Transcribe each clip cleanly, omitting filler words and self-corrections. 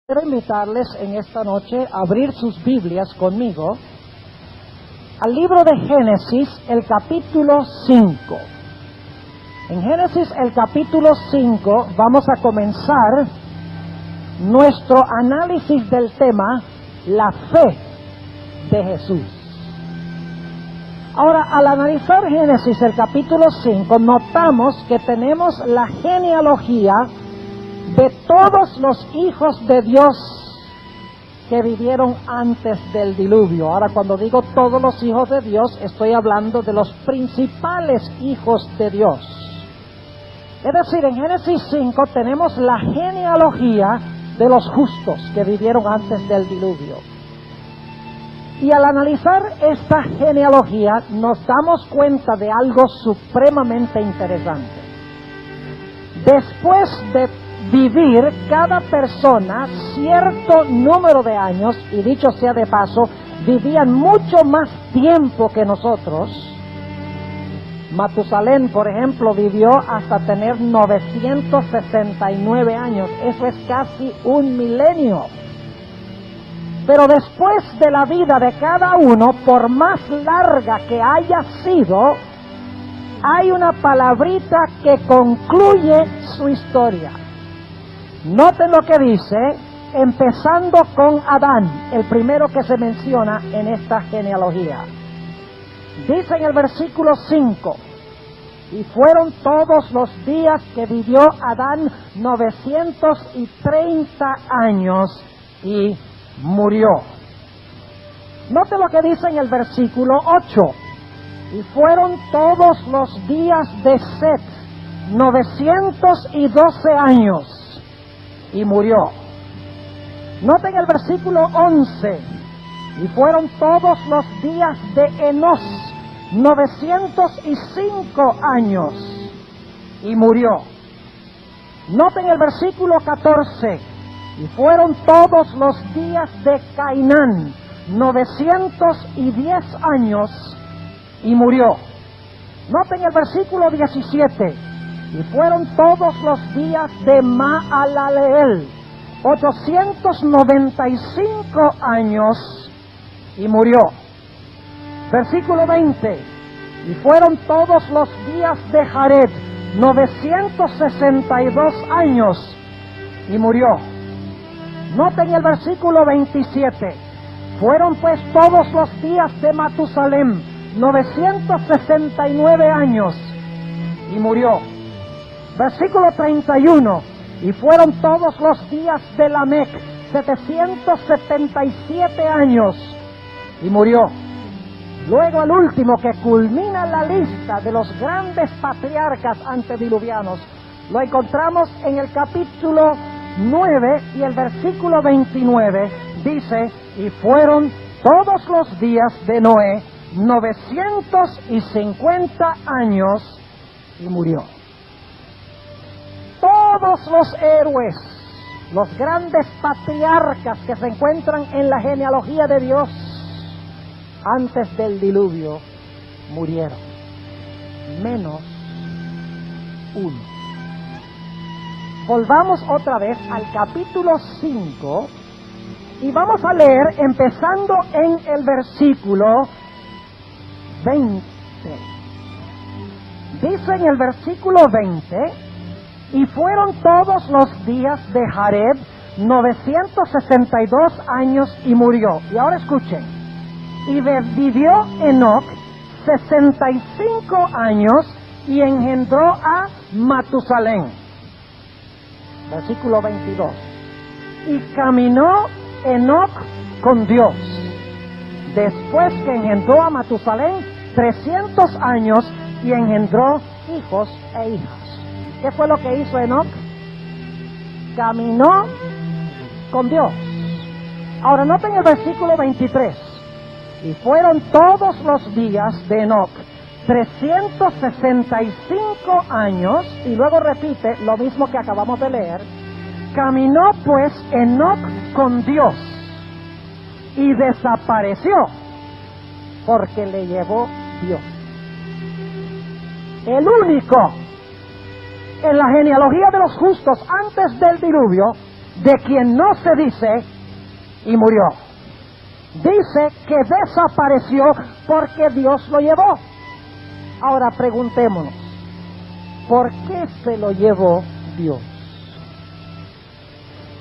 Quiero invitarles en esta noche a abrir sus Biblias conmigo al libro de Génesis, el capítulo 5. En Génesis, el capítulo 5, vamos a comenzar nuestro análisis del tema, la fe de Jesús. Ahora, al analizar Génesis, el capítulo 5, notamos que tenemos la genealogía de todos los hijos de Dios que vivieron antes del diluvio. Ahora, cuando digo todos los hijos de Dios, estoy hablando de los principales hijos de Dios. Es decir, en Génesis 5 tenemos la genealogía de los justos que vivieron antes del diluvio. Y al analizar esta genealogía nos damos cuenta de algo supremamente interesante. Después de vivir cada persona cierto número de años, y dicho sea de paso, vivían mucho más tiempo que nosotros. Matusalén, por ejemplo, vivió hasta tener 969 años. Eso es casi un milenio. Pero después de la vida de cada uno, por más larga que haya sido, hay una palabrita que concluye su historia. Noten lo que dice, empezando con Adán, el primero que se menciona en esta genealogía. Dice en el versículo 5, y fueron todos los días que vivió Adán 930 años y murió. Noten lo que dice en el versículo 8, y fueron todos los días de Set 912 años. Y murió. Noten el versículo 11. Y fueron todos los días de Enos 905 años. Y murió. Noten el versículo 14. Y fueron todos los días de Cainán 910 años. Y murió. Noten el versículo 17. Y fueron todos los días de Maalaleel 895 años y murió. Versículo 20. Y fueron todos los días de Jared 962 años y murió. Noten el versículo 27. Fueron pues todos los días de Matusalén 969 años y murió. Versículo 31, y fueron todos los días de Lamec 777 años y murió. Luego el último que culmina la lista de los grandes patriarcas antediluvianos lo encontramos en el capítulo 9 y el versículo 29 dice, y fueron todos los días de Noé 950 años y murió. Todos los héroes, los grandes patriarcas que se encuentran en la genealogía de Dios antes del diluvio murieron, menos uno. Volvamos otra vez al capítulo 5 y vamos a leer empezando en el versículo 20. Dice en el versículo 20, y fueron todos los días de Jared 962 años y murió. Y ahora escuchen. Y vivió Enoc 65 años y engendró a Matusalén. Versículo 22. Y caminó Enoc con Dios. Después que engendró a Matusalén 300 años y engendró hijos e hijas. ¿Qué fue lo que hizo Enoc? Caminó con Dios. Ahora noten el versículo 23. Y fueron todos los días de Enoc 365 años, y luego repite lo mismo que acabamos de leer. Caminó pues Enoc con Dios y desapareció porque le llevó Dios. El único en la genealogía de los justos antes del diluvio de quien no se dice y murió. Dice que desapareció porque Dios lo llevó. Ahora preguntémonos, ¿por qué se lo llevó Dios?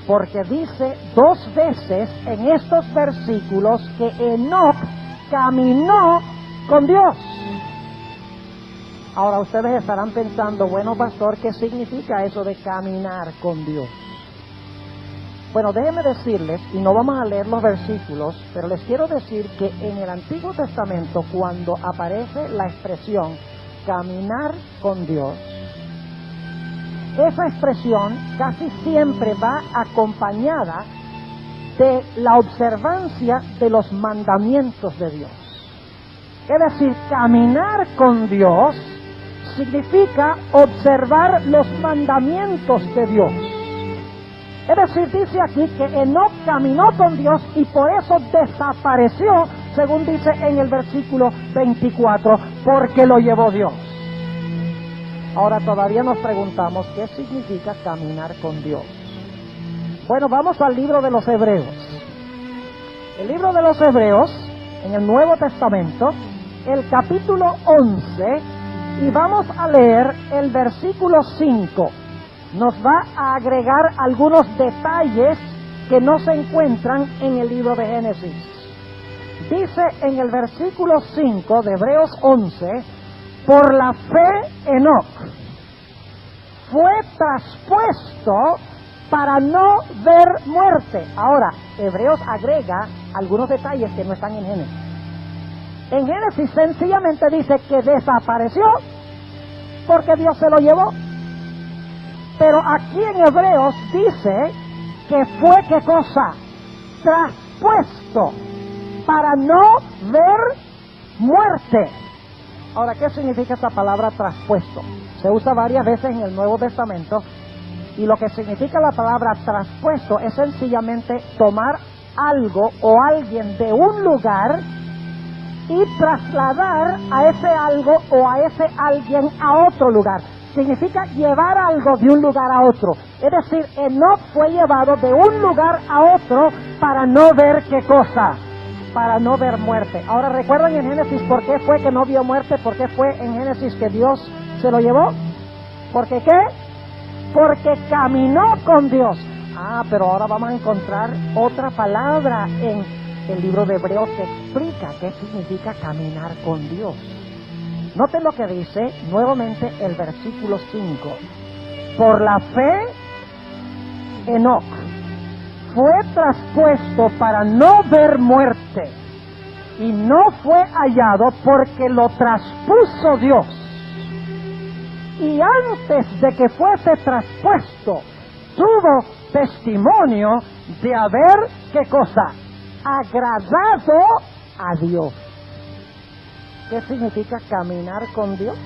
Porque dice 2 veces en estos versículos que Enoc caminó con Dios. Ahora ustedes estarán pensando, bueno, pastor, ¿qué significa eso de caminar con Dios? Bueno, déjenme decirles, y no vamos a leer los versículos, pero les quiero decir que en el Antiguo Testamento, cuando aparece la expresión caminar con Dios, esa expresión casi siempre va acompañada de la observancia de los mandamientos de Dios. Es decir, caminar con Dios significa observar los mandamientos de Dios. Es decir, dice aquí que Enoc caminó con Dios y por eso desapareció, según dice en el versículo 24, porque lo llevó Dios. Ahora todavía nos preguntamos, ¿qué significa caminar con Dios? Bueno, vamos al libro de los Hebreos. El libro de los Hebreos, en el Nuevo Testamento, el capítulo 11, y vamos a leer el versículo 5. Nos va a agregar algunos detalles que no se encuentran en el libro de Génesis. Dice en el versículo 5 de Hebreos 11, por la fe Enoc fue traspuesto para no ver muerte. Ahora, Hebreos agrega algunos detalles que no están en Génesis. En Génesis sencillamente dice que desapareció porque Dios se lo llevó. Pero aquí en Hebreos dice que fue, ¿qué cosa? Traspuesto para no ver muerte. Ahora, ¿qué significa esta palabra traspuesto? Se usa varias veces en el Nuevo Testamento y lo que significa la palabra traspuesto es sencillamente tomar algo o alguien de un lugar y trasladar a ese algo o a ese alguien a otro lugar. Significa llevar algo de un lugar a otro. Es decir, Enoc fue llevado de un lugar a otro para no ver qué cosa, para no ver muerte. Ahora, ¿recuerdan en Génesis por qué fue que no vio muerte? ¿Por qué fue en Génesis que Dios se lo llevó? ¿Por qué qué? Porque caminó con Dios. Ah, pero ahora vamos a encontrar otra palabra en el libro de Hebreos que explica qué significa caminar con Dios. Noten lo que dice nuevamente el versículo 5. Por la fe, Enoc fue traspuesto para no ver muerte y no fue hallado porque lo traspuso Dios. Y antes de que fuese traspuesto, tuvo testimonio de haber, ¿qué cosa? Agradado a Dios. ¿Qué significa caminar con Dios?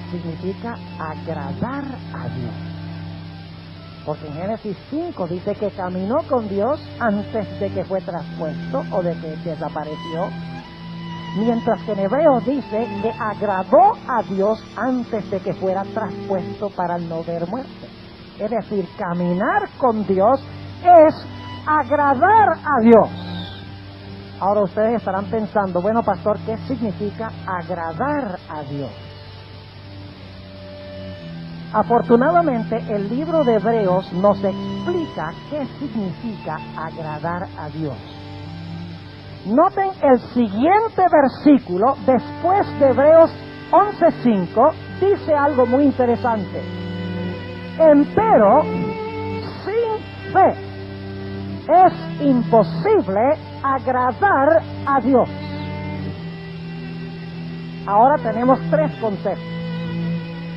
Significa agradar a Dios. Porque en Génesis 5 dice que caminó con Dios antes de que fue traspuesto o de que desapareció. Mientras que en Hebreos dice que agradó a Dios antes de que fuera traspuesto para no ver muerte. Es decir, caminar con Dios es agradar a Dios. Ahora ustedes estarán pensando, bueno, pastor, ¿qué significa agradar a Dios? Afortunadamente, el libro de Hebreos nos explica qué significa agradar a Dios. Noten el siguiente versículo, después de Hebreos 11:5, dice algo muy interesante. Empero, sin fe, es imposible agradar a Dios. Ahora tenemos 3 conceptos.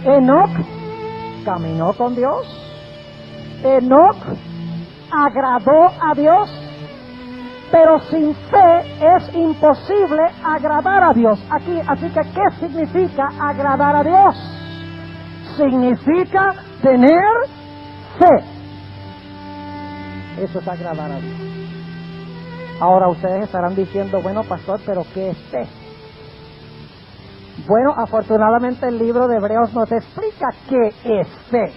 Enoc caminó con Dios. Enoc agradó a Dios. Pero sin fe es imposible agradar a Dios. Así que, ¿qué significa agradar a Dios? Significa tener fe. Eso es agradar a Dios. Ahora ustedes estarán diciendo, bueno, pastor, ¿pero qué es fe? Bueno, afortunadamente el libro de Hebreos nos explica qué es fe.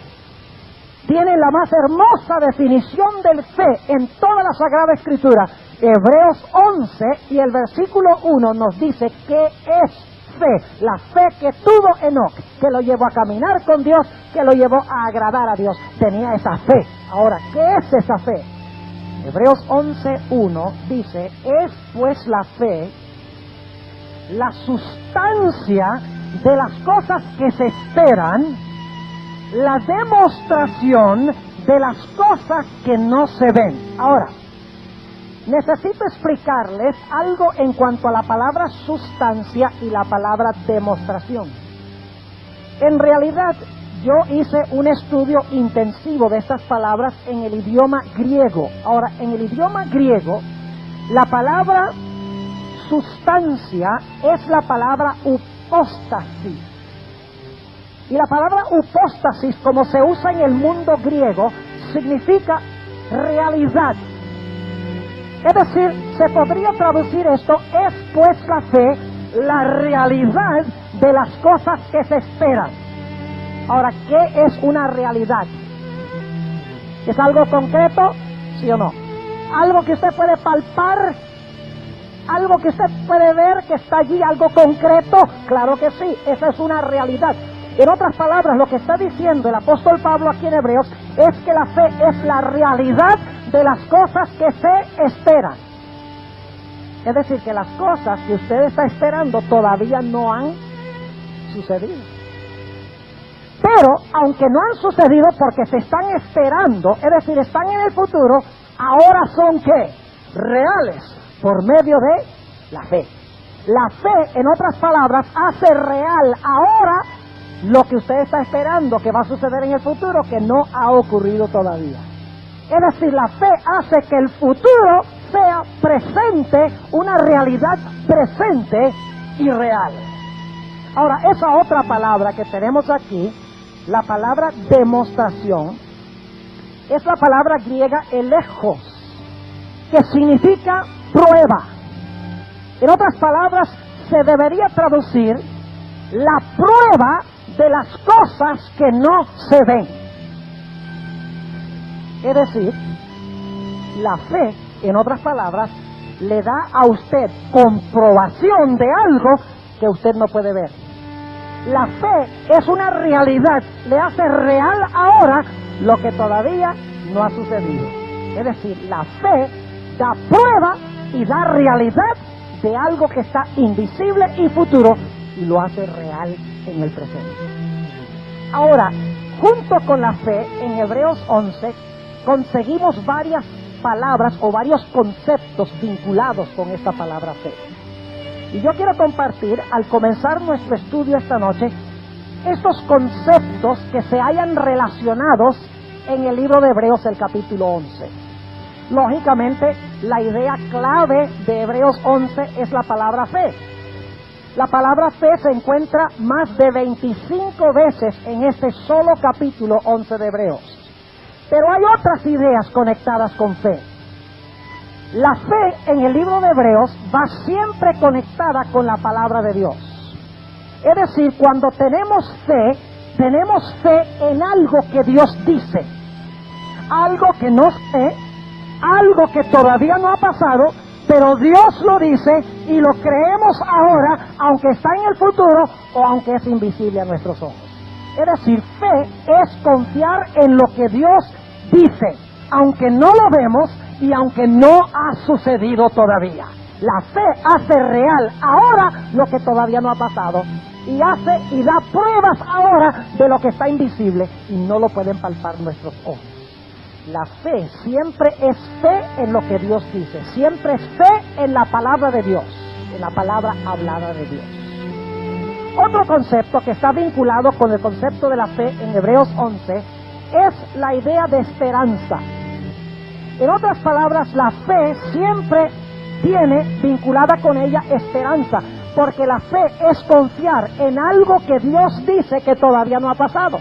tiene la más hermosa definición de fe en toda la Sagrada Escritura. Hebreos 11 y el versículo 1 nos dice qué es fe. La fe que tuvo Enoc, que lo llevó a caminar con Dios, que lo llevó a agradar a Dios. Tenía esa fe. Ahora, ¿qué es esa fe? Hebreos 11:1 dice, es pues la fe la sustancia de las cosas que se esperan, la demostración de las cosas que no se ven. Ahora, necesito explicarles algo en cuanto a la palabra sustancia y la palabra demostración. En realidad, yo hice un estudio intensivo de estas palabras en el idioma griego. Ahora, en el idioma griego, la palabra sustancia es la palabra upóstasis. Y la palabra upóstasis, como se usa en el mundo griego, significa realidad. Es decir, se podría traducir esto, es pues la fe, la realidad de las cosas que se esperan. Ahora, ¿qué es una realidad? ¿Es algo concreto? ¿Sí o no? ¿Algo que usted puede palpar? ¿Algo que usted puede ver que está allí, algo concreto? Claro que sí, esa es una realidad. En otras palabras, lo que está diciendo el apóstol Pablo aquí en Hebreos es que la fe es la realidad de las cosas que se esperan. Es decir, que las cosas que usted está esperando todavía no han sucedido. Pero, aunque no han sucedido porque se están esperando, es decir, están en el futuro, ahora son ¿qué? Reales, por medio de la fe. La fe, en otras palabras, hace real ahora lo que usted está esperando que va a suceder en el futuro, que no ha ocurrido todavía. Es decir, la fe hace que el futuro sea presente, una realidad presente y real. Ahora, esa otra palabra que tenemos aquí, la palabra demostración, es la palabra griega elejos, que significa prueba. En otras palabras, se debería traducir la prueba de las cosas que no se ven. Es decir, la fe, en otras palabras, le da a usted comprobación de algo que usted no puede ver. La fe es una realidad, le hace real ahora lo que todavía no ha sucedido. Es decir, la fe da prueba y da realidad de algo que está invisible y futuro y lo hace real en el presente. Ahora, junto con la fe, en Hebreos 11, conseguimos varias palabras o varios conceptos vinculados con esta palabra fe. Y yo quiero compartir, al comenzar nuestro estudio esta noche, estos conceptos que se hayan relacionados en el libro de Hebreos, el capítulo 11. Lógicamente, la idea clave de Hebreos 11 es la palabra fe. La palabra fe se encuentra más de 25 veces en este solo capítulo 11 de Hebreos. Pero hay otras ideas conectadas con fe. La fe en el libro de Hebreos va siempre conectada con la palabra de Dios. Es decir, cuando tenemos fe en algo que Dios dice. Algo que no sé, algo que todavía no ha pasado, pero Dios lo dice y lo creemos ahora, aunque está en el futuro o aunque es invisible a nuestros ojos. Es decir, fe es confiar en lo que Dios dice, aunque no lo vemos y aunque no ha sucedido todavía. La fe hace real ahora lo que todavía no ha pasado y hace y da pruebas ahora de lo que está invisible y no lo pueden palpar nuestros ojos. La fe siempre es fe en lo que Dios dice, siempre es fe en la palabra de Dios, en la palabra hablada de Dios. Otro concepto que está vinculado con el concepto de la fe en Hebreos 11 es la idea de esperanza. En otras palabras, la fe siempre tiene vinculada con ella esperanza, porque la fe es confiar en algo que Dios dice que todavía no ha pasado.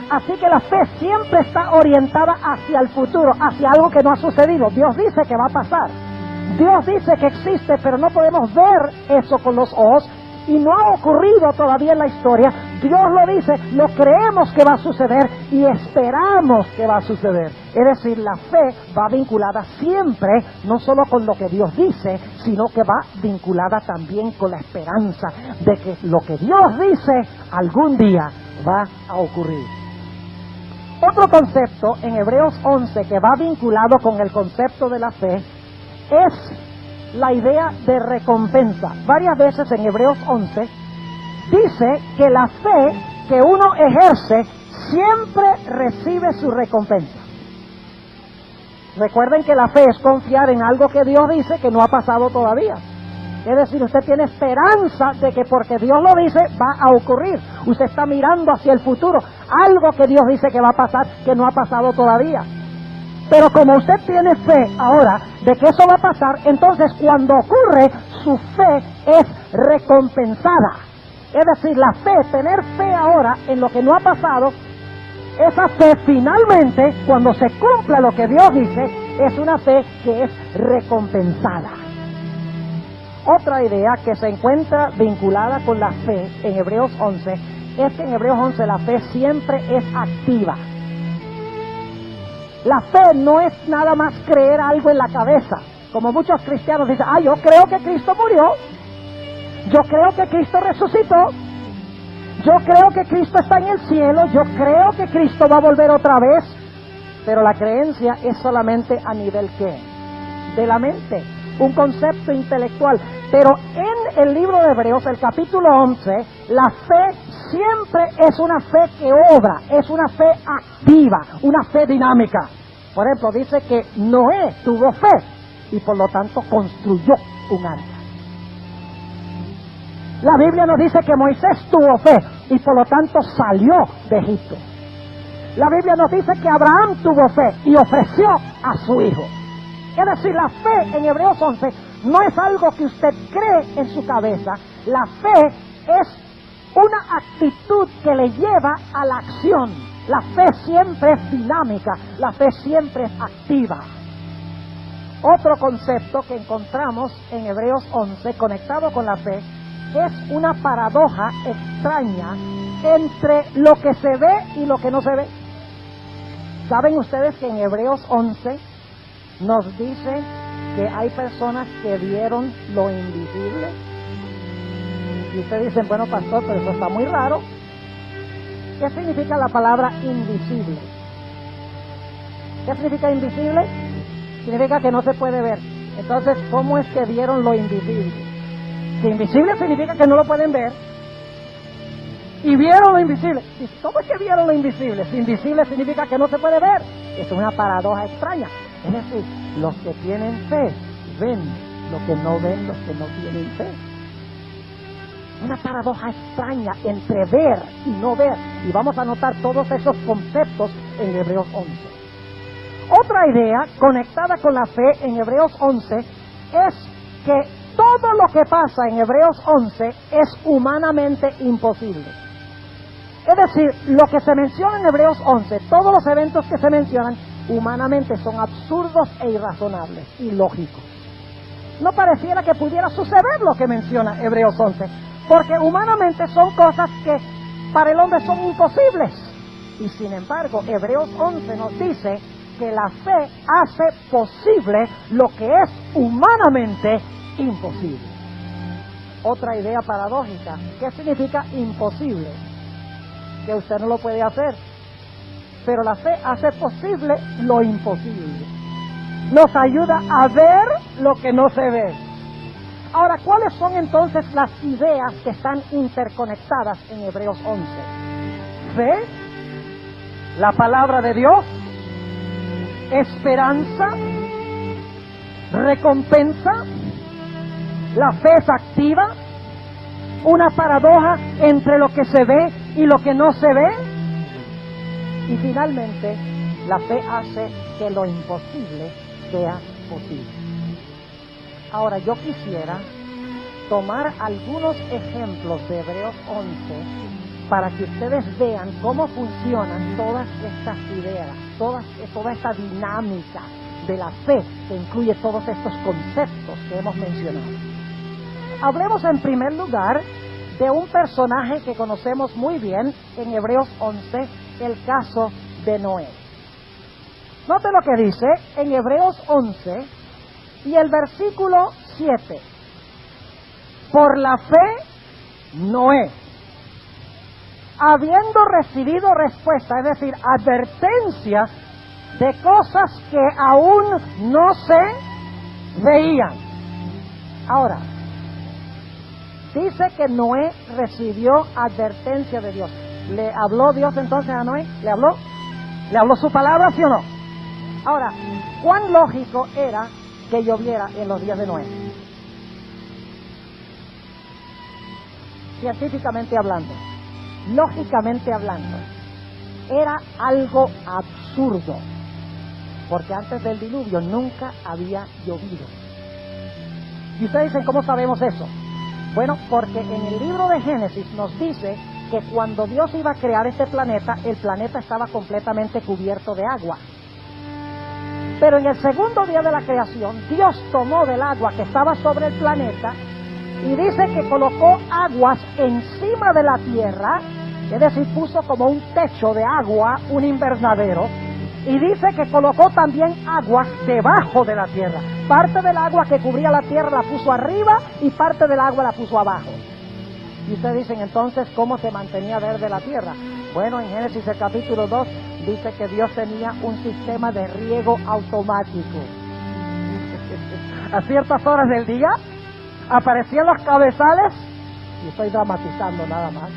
Así que la fe siempre está orientada hacia el futuro, hacia algo que no ha sucedido. Dios dice que va a pasar. Dios dice que existe, pero no podemos ver eso con los ojos y no ha ocurrido todavía en la historia, Dios lo dice, lo creemos que va a suceder y esperamos que va a suceder. Es decir, la fe va vinculada siempre, no solo con lo que Dios dice, sino que va vinculada también con la esperanza de que lo que Dios dice algún día va a ocurrir. Otro concepto en Hebreos 11 que va vinculado con el concepto de la fe es la idea de recompensa. Varias veces en Hebreos 11 dice que la fe que uno ejerce siempre recibe su recompensa. Recuerden que la fe es confiar en algo que Dios dice que no ha pasado todavía. Es decir, usted tiene esperanza de que porque Dios lo dice va a ocurrir. Usted está mirando hacia el futuro, algo que Dios dice que va a pasar que no ha pasado todavía. Pero como usted tiene fe ahora de que eso va a pasar, entonces cuando ocurre, su fe es recompensada. Es decir, la fe, tener fe ahora en lo que no ha pasado, esa fe finalmente, cuando se cumpla lo que Dios dice, es una fe que es recompensada. Otra idea que se encuentra vinculada con la fe en Hebreos 11 es que en Hebreos 11 la fe siempre es activa. La fe no es nada más creer algo en la cabeza, como muchos cristianos dicen, yo creo que Cristo murió, yo creo que Cristo resucitó, yo creo que Cristo está en el cielo, yo creo que Cristo va a volver otra vez, pero la creencia es solamente a nivel ¿qué? De la mente, un concepto intelectual. Pero en el libro de Hebreos, el capítulo 11, la fe siempre es una fe que obra, es una fe activa, una fe dinámica. Por ejemplo, dice que Noé tuvo fe y por lo tanto construyó un arca. La Biblia nos dice que Moisés tuvo fe y por lo tanto salió de Egipto. La Biblia nos dice que Abraham tuvo fe y ofreció a su hijo. Es decir, la fe en Hebreos 11 no es algo que usted cree en su cabeza. La fe es una actitud que le lleva a la acción. La fe siempre es dinámica, la fe siempre es activa. Otro concepto que encontramos en Hebreos 11 conectado con la fe es una paradoja extraña entre lo que se ve y lo que no se ve. ¿Saben ustedes que en Hebreos 11 nos dice que hay personas que vieron lo invisible? Y ustedes dicen, bueno pastor, pero eso está muy raro. ¿Qué significa la palabra invisible? ¿Qué significa invisible? Significa que no se puede ver. Entonces, ¿cómo es que vieron lo invisible? Si invisible significa que no lo pueden ver, y vieron lo invisible. ¿Cómo es que vieron lo invisible? Si invisible significa que no se puede ver. Es una paradoja extraña. Es decir, los que tienen fe ven lo que no ven los que no tienen fe. Una paradoja extraña entre ver y no ver. Y vamos a notar todos esos conceptos en Hebreos 11. Otra idea conectada con la fe en Hebreos 11 es que todo lo que pasa en Hebreos 11 es humanamente imposible. Es decir, lo que se menciona en Hebreos 11, todos los eventos que se mencionan, humanamente son absurdos e irrazonables, ilógicos. No pareciera que pudiera suceder lo que menciona Hebreos 11, porque humanamente son cosas que para el hombre son imposibles. Y sin embargo, Hebreos 11 nos dice que la fe hace posible lo que es humanamente imposible. Otra idea paradójica. ¿Qué significa imposible? Que usted no lo puede hacer. Pero la fe hace posible lo imposible. Nos ayuda a ver lo que no se ve. Ahora, ¿cuáles son entonces las ideas que están interconectadas en Hebreos 11? Fe, la palabra de Dios, esperanza, recompensa, la fe es activa, una paradoja entre lo que se ve y lo que no se ve, y finalmente la fe hace que lo imposible sea posible. Ahora yo quisiera tomar algunos ejemplos de Hebreos 11 para que ustedes vean cómo funcionan todas estas ideas, toda esta dinámica de la fe que incluye todos estos conceptos que hemos mencionado. Hablemos en primer lugar de un personaje que conocemos muy bien en Hebreos 11, el caso de Noé. Note lo que dice en Hebreos 11 y el versículo 7. Por la fe, Noé, habiendo recibido respuesta, es decir, advertencia de cosas que aún no se veían. Ahora, dice que Noé recibió advertencia de Dios. ¿Le habló Dios entonces a Noé? ¿Le habló? ¿Le habló su palabra, sí o no? Ahora, ¿cuán lógico era que lloviera en los días de Noé? Científicamente hablando, lógicamente hablando, era algo absurdo, porque antes del diluvio nunca había llovido. Y ustedes dicen, ¿cómo sabemos eso? Bueno, porque en el libro de Génesis nos dice que cuando Dios iba a crear este planeta, el planeta estaba completamente cubierto de agua. Pero en el segundo día de la creación, Dios tomó del agua que estaba sobre el planeta y dice que colocó aguas encima de la tierra, es decir, puso como un techo de agua, un invernadero, y dice que colocó también aguas debajo de la tierra. Parte del agua que cubría la tierra la puso arriba y parte del agua la puso abajo. Y ustedes dicen, entonces, ¿cómo se mantenía verde la tierra? Bueno, en Génesis el capítulo 2 dice que Dios tenía un sistema de riego automático. A ciertas horas del día aparecían los cabezales, y estoy dramatizando nada más,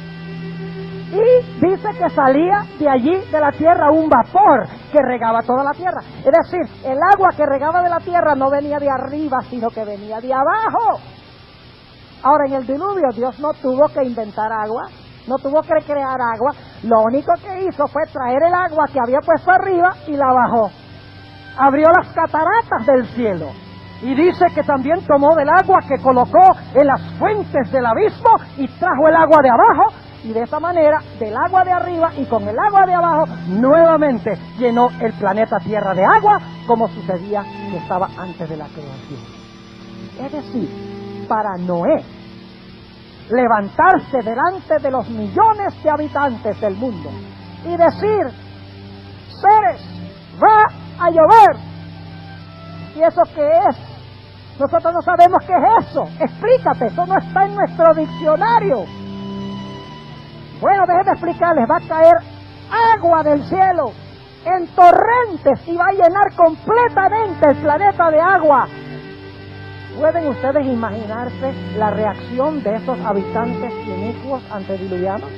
y dice que salía de allí, de la tierra, un vapor que regaba toda la tierra. Es decir, el agua que regaba de la tierra no venía de arriba, sino que venía de abajo. Ahora, en el diluvio, Dios no tuvo que inventar agua, no tuvo que crear agua. Lo único que hizo fue traer el agua que había puesto arriba y la bajó. Abrió las cataratas del cielo. Y dice que también tomó del agua que colocó en las fuentes del abismo y trajo el agua de abajo. Y de esa manera, del agua de arriba y con el agua de abajo, nuevamente llenó el planeta Tierra de agua, como sucedía que estaba antes de la creación. Es decir, para Noé, levantarse delante de los millones de habitantes del mundo y decir, seres, va a llover. ¿Y eso qué es? Nosotros no sabemos qué es eso. Explícate, eso no está en nuestro diccionario. Bueno, déjenme explicarles, va a caer agua del cielo en torrentes y va a llenar completamente el planeta de agua. ¿Pueden ustedes imaginarse la reacción de esos habitantes inicuos antediluvianos?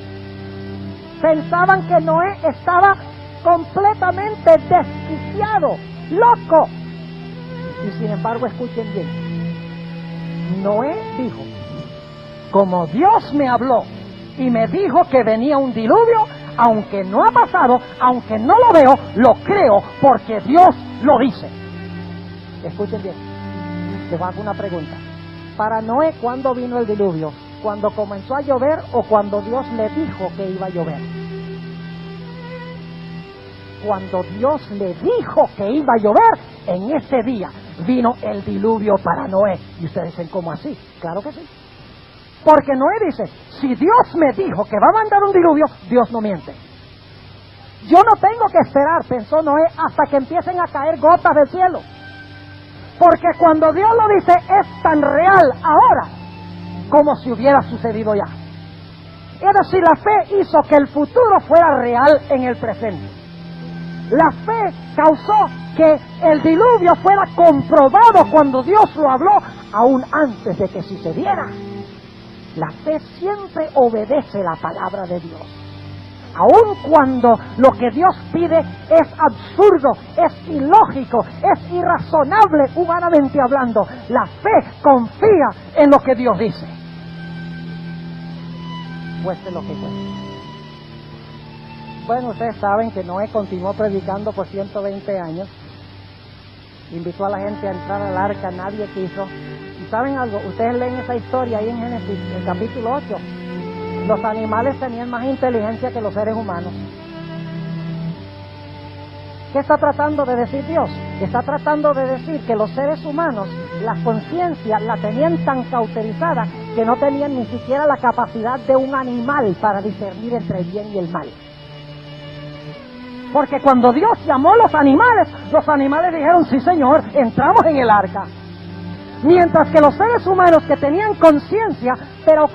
Pensaban que Noé estaba completamente desquiciado, loco. Y sin embargo, escuchen bien. Noé dijo, como Dios me habló y me dijo que venía un diluvio, aunque no ha pasado, aunque no lo veo, lo creo porque Dios lo dice. Escuchen bien, les hago una pregunta. Para Noé, ¿cuándo vino el diluvio? ¿Cuando comenzó a llover o cuando Dios le dijo que iba a llover? Cuando Dios le dijo que iba a llover, en ese día vino el diluvio para Noé. Y ustedes dicen, ¿cómo así? Claro que sí. Porque Noé dice, si Dios me dijo que va a mandar un diluvio, Dios no miente. Yo no tengo que esperar, pensó Noé, hasta que empiecen a caer gotas del cielo. Porque cuando Dios lo dice, es tan real ahora como si hubiera sucedido ya. Es decir, la fe hizo que el futuro fuera real en el presente. La fe causó que el diluvio fuera comprobado cuando Dios lo habló, aún antes de que sucediera. La fe siempre obedece la palabra de Dios. Aun cuando lo que Dios pide es absurdo, es ilógico, es irrazonable humanamente hablando, la fe confía en lo que Dios dice. Cueste lo que cueste. Bueno, ustedes saben que Noé continuó predicando por 120 años. Invitó a la gente a entrar al arca, nadie quiso. ¿Y saben algo? Ustedes leen esa historia ahí en Génesis, el capítulo 8. Los animales tenían más inteligencia que los seres humanos. ¿Qué está tratando de decir Dios? Está tratando de decir que los seres humanos, la conciencia la tenían tan cauterizada que no tenían ni siquiera la capacidad de un animal para discernir entre el bien y el mal. Porque cuando Dios llamó a los animales dijeron, sí Señor, entramos en el arca. Mientras que los seres humanos que tenían conciencia, pero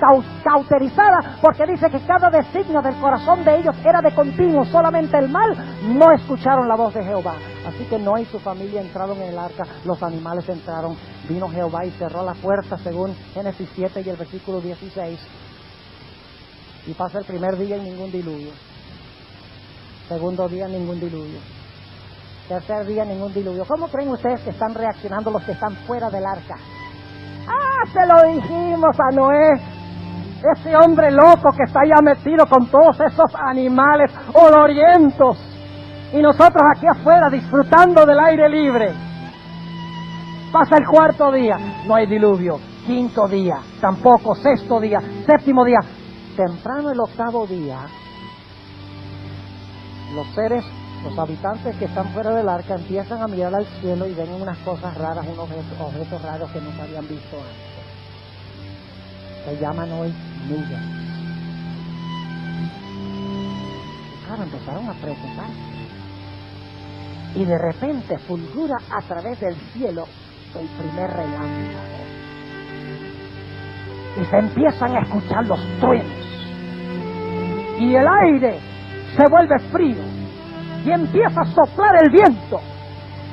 cauterizada, porque dice que cada designio del corazón de ellos era de continuo, solamente el mal, no escucharon la voz de Jehová. Así que Noé y su familia entraron en el arca, los animales entraron, vino Jehová y cerró la puerta según Génesis 7 y el versículo 16. Y pasa el primer día y ningún diluvio. Segundo día ningún diluvio. Tercer día ningún diluvio. ¿Cómo creen ustedes que están reaccionando los que están fuera del arca? Se lo dijimos a Noé, ese hombre loco que está ya metido con todos esos animales olorientos, y nosotros aquí afuera disfrutando del aire libre. Pasa el cuarto día, no hay diluvio. Quinto día, tampoco. Sexto día, séptimo día. Temprano el octavo día, los habitantes que están fuera del arca empiezan a mirar al cielo y ven unas cosas raras, unos objetos raros que nunca habían visto antes. Se llaman hoy nubes. Claro, empezaron a preocuparse. Y de repente fulgura a través del cielo el primer relámpago. Y se empiezan a escuchar los truenos. Y el aire se vuelve frío. Y empieza a soplar el viento.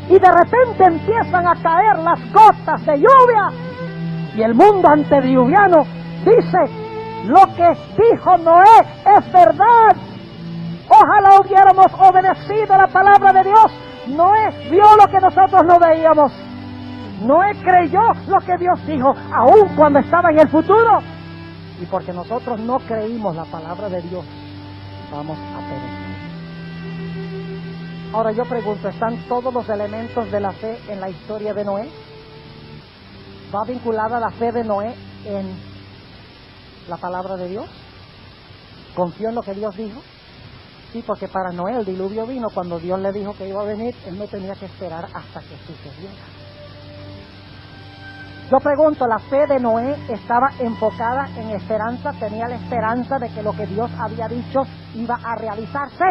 Y de repente empiezan a caer las gotas de lluvia. Y el mundo antediluviano dice, lo que dijo Noé es verdad. Ojalá hubiéramos obedecido la palabra de Dios. Noé vio lo que nosotros no veíamos. Noé creyó lo que Dios dijo, aun cuando estaba en el futuro. Y porque nosotros no creímos la palabra de Dios, vamos a perecer. Ahora yo pregunto, ¿están todos los elementos de la fe en la historia de Noé? ¿Va vinculada la fe de Noé en la palabra de Dios? ¿Confió en lo que Dios dijo? Sí, porque para Noé el diluvio vino cuando Dios le dijo que iba a venir. Él no tenía que esperar hasta que sucediera. Yo pregunto, ¿la fe de Noé estaba enfocada en esperanza? ¿Tenía la esperanza de que lo que Dios había dicho iba a realizarse?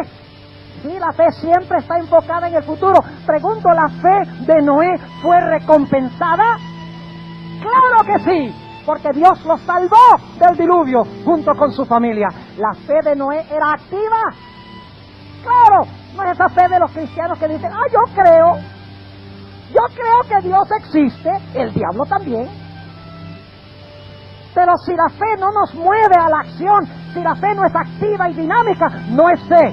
Sí, la fe siempre está enfocada en el futuro. Pregunto, ¿la fe de Noé fue recompensada? ¡Claro que sí! Porque Dios lo salvó del diluvio junto con su familia. ¿La fe de Noé era activa? ¡Claro! No es esa fe de los cristianos que dicen, yo creo que Dios existe, el diablo también. Pero si la fe no nos mueve a la acción, si la fe no es activa y dinámica, no es fe.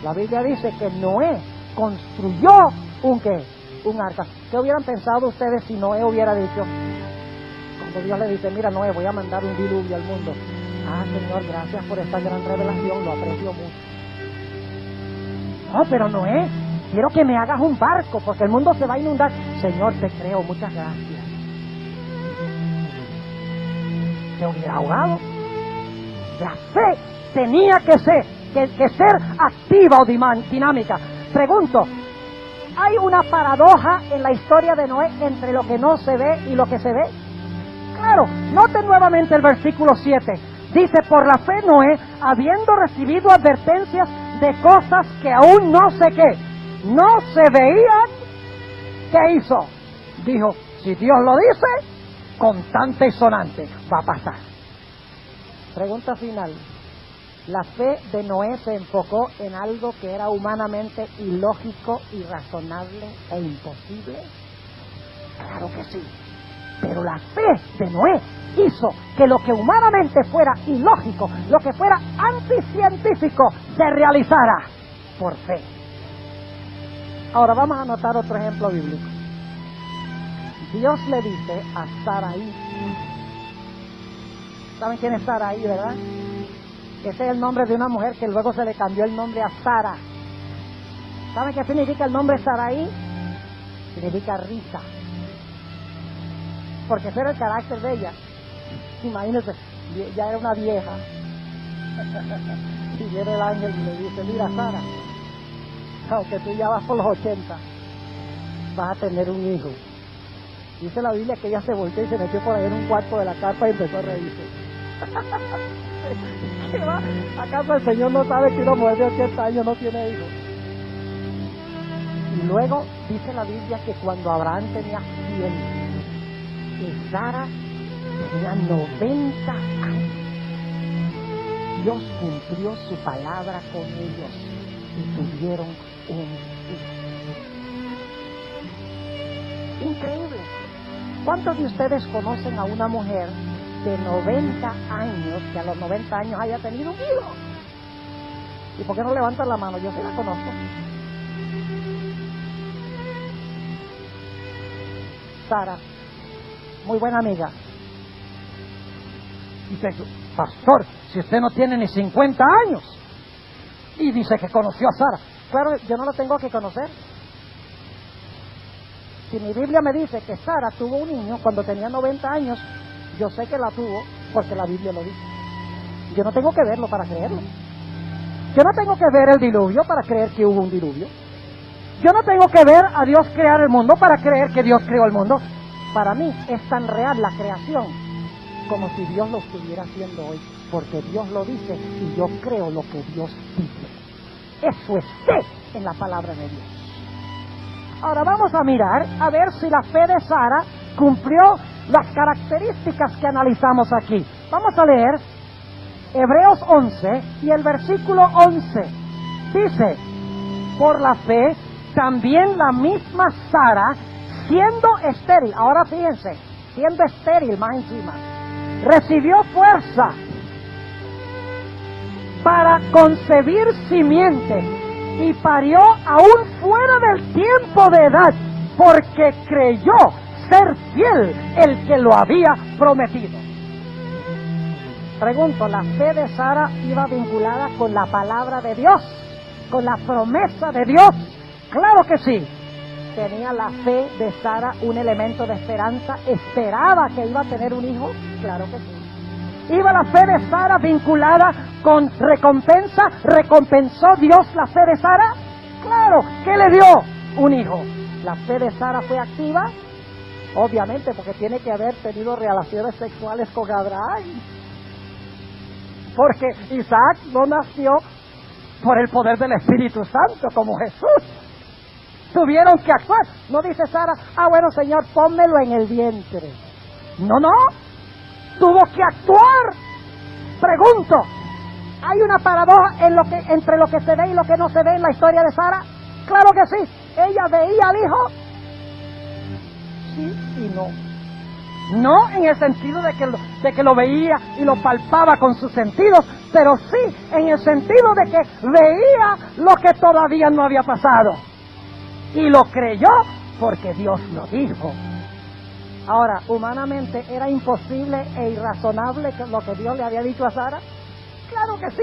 La Biblia dice que Noé construyó un arca. ¿Qué hubieran pensado ustedes si Noé hubiera dicho, cuando Dios le dice, mira Noé, voy a mandar un diluvio al mundo? Señor, gracias por esta gran revelación, lo aprecio mucho. No, pero Noé, quiero que me hagas un barco porque el mundo se va a inundar. Señor, te creo, muchas gracias. ¿Se hubiera ahogado? La fe tenía que ser activa o dinámica. Pregunto, ¿hay una paradoja en la historia de Noé entre lo que no se ve y lo que se ve? Claro, noten nuevamente el versículo 7. Dice, por la fe Noé, habiendo recibido advertencias de cosas que aún no se veían, ¿qué hizo? Dijo, si Dios lo dice, constante y sonante, va a pasar. Pregunta final. ¿La fe de Noé se enfocó en algo que era humanamente ilógico, irrazonable e imposible? Claro que sí. Pero la fe de Noé hizo que lo que humanamente fuera ilógico, lo que fuera anticientífico, se realizara por fe. Ahora vamos a anotar otro ejemplo bíblico. Dios le dice a Saraí. ¿Saben quién es Saraí, verdad? Ese es el nombre de una mujer que luego se le cambió el nombre a Sara. ¿Saben qué significa el nombre Saraí? Significa risa. Porque ese era el carácter de ella. Imagínense, ya era una vieja. Y viene el ángel y le dice, mira Sara, aunque tú ya vas por los 80, vas a tener un hijo. Dice la Biblia que ella se volteó y se metió por ahí en un cuarto de la casa y empezó a reírse. ¿Qué va? ¿Acaso el Señor no sabe que una mujer de 80 años no tiene hijos? Y luego dice la Biblia que cuando Abraham tenía 100 y Sara tenía 90 años, Dios cumplió su palabra con ellos y tuvieron un hijo. Increíble. ¿Cuántos de ustedes conocen a una mujer de 90 años que a los 90 años haya tenido un hijo? ¿Y por qué no levantan la mano? Yo sí la conozco. Sara, muy buena amiga. Dice, pastor, si usted no tiene ni 50 años. Y dice que conoció a Sara. Claro, yo no la tengo que conocer. Si mi Biblia me dice que Sara tuvo un niño cuando tenía 90 años, yo sé que la tuvo porque la Biblia lo dice. Yo no tengo que verlo para creerlo. Yo no tengo que ver el diluvio para creer que hubo un diluvio. Yo no tengo que ver a Dios crear el mundo para creer que Dios creó el mundo. Para mí es tan real la creación como si Dios lo estuviera haciendo hoy, porque Dios lo dice y yo creo lo que Dios dice. Eso es fe en la palabra de Dios. Ahora vamos a mirar a ver si la fe de Sara cumplió las características que analizamos aquí. Vamos a leer Hebreos 11 y el versículo 11. Dice, por la fe también la misma Sara, siendo estéril, ahora fíjense, siendo estéril más encima, recibió fuerza para concebir simiente y parió aún fuera del tiempo de edad, porque creyó ser fiel el que lo había prometido. Pregunto, ¿la fe de Sara iba vinculada con la palabra de Dios, con la promesa de Dios? Claro que sí. ¿Tenía la fe de Sara un elemento de esperanza? ¿Esperaba que iba a tener un hijo? Claro que sí. ¿Iba la fe de Sara vinculada con recompensa? ¿Recompensó Dios la fe de Sara? Claro. ¿Qué le dio? Un hijo. ¿La fe de Sara fue activa? Obviamente, porque tiene que haber tenido relaciones sexuales con Abraham. Porque Isaac no nació por el poder del Espíritu Santo como Jesús. Tuvieron que actuar. No dice Sara, bueno Señor, pónmelo en el vientre. No. Tuvo que actuar. Pregunto, ¿hay una paradoja entre lo que se ve y lo que no se ve en la historia de Sara? Claro que sí. Ella veía al hijo. Sí y no. No en el sentido de que lo veía y lo palpaba con sus sentidos, pero sí en el sentido de que veía lo que todavía no había pasado. Y lo creyó porque Dios lo dijo. Ahora, humanamente, ¿era imposible e irrazonable lo que Dios le había dicho a Sara? Claro que sí.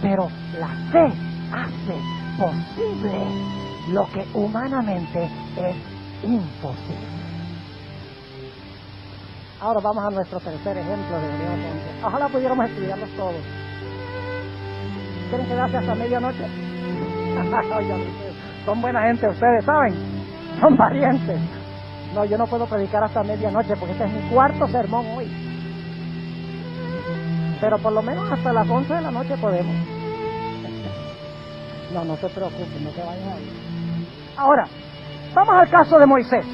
Pero la fe hace posible lo que humanamente es imposible. Ahora vamos a nuestro tercer ejemplo de Hebreos 11. Ojalá pudiéramos estudiarlos todos. ¿Quieren quedarse hasta medianoche? Son buena gente ustedes, ¿saben? Son valientes. No, yo no puedo predicar hasta medianoche porque este es mi cuarto sermón hoy. Pero por lo menos hasta las 11 de la noche podemos. No se preocupen, no se vayan a ir. Ahora, vamos al caso de Moisés.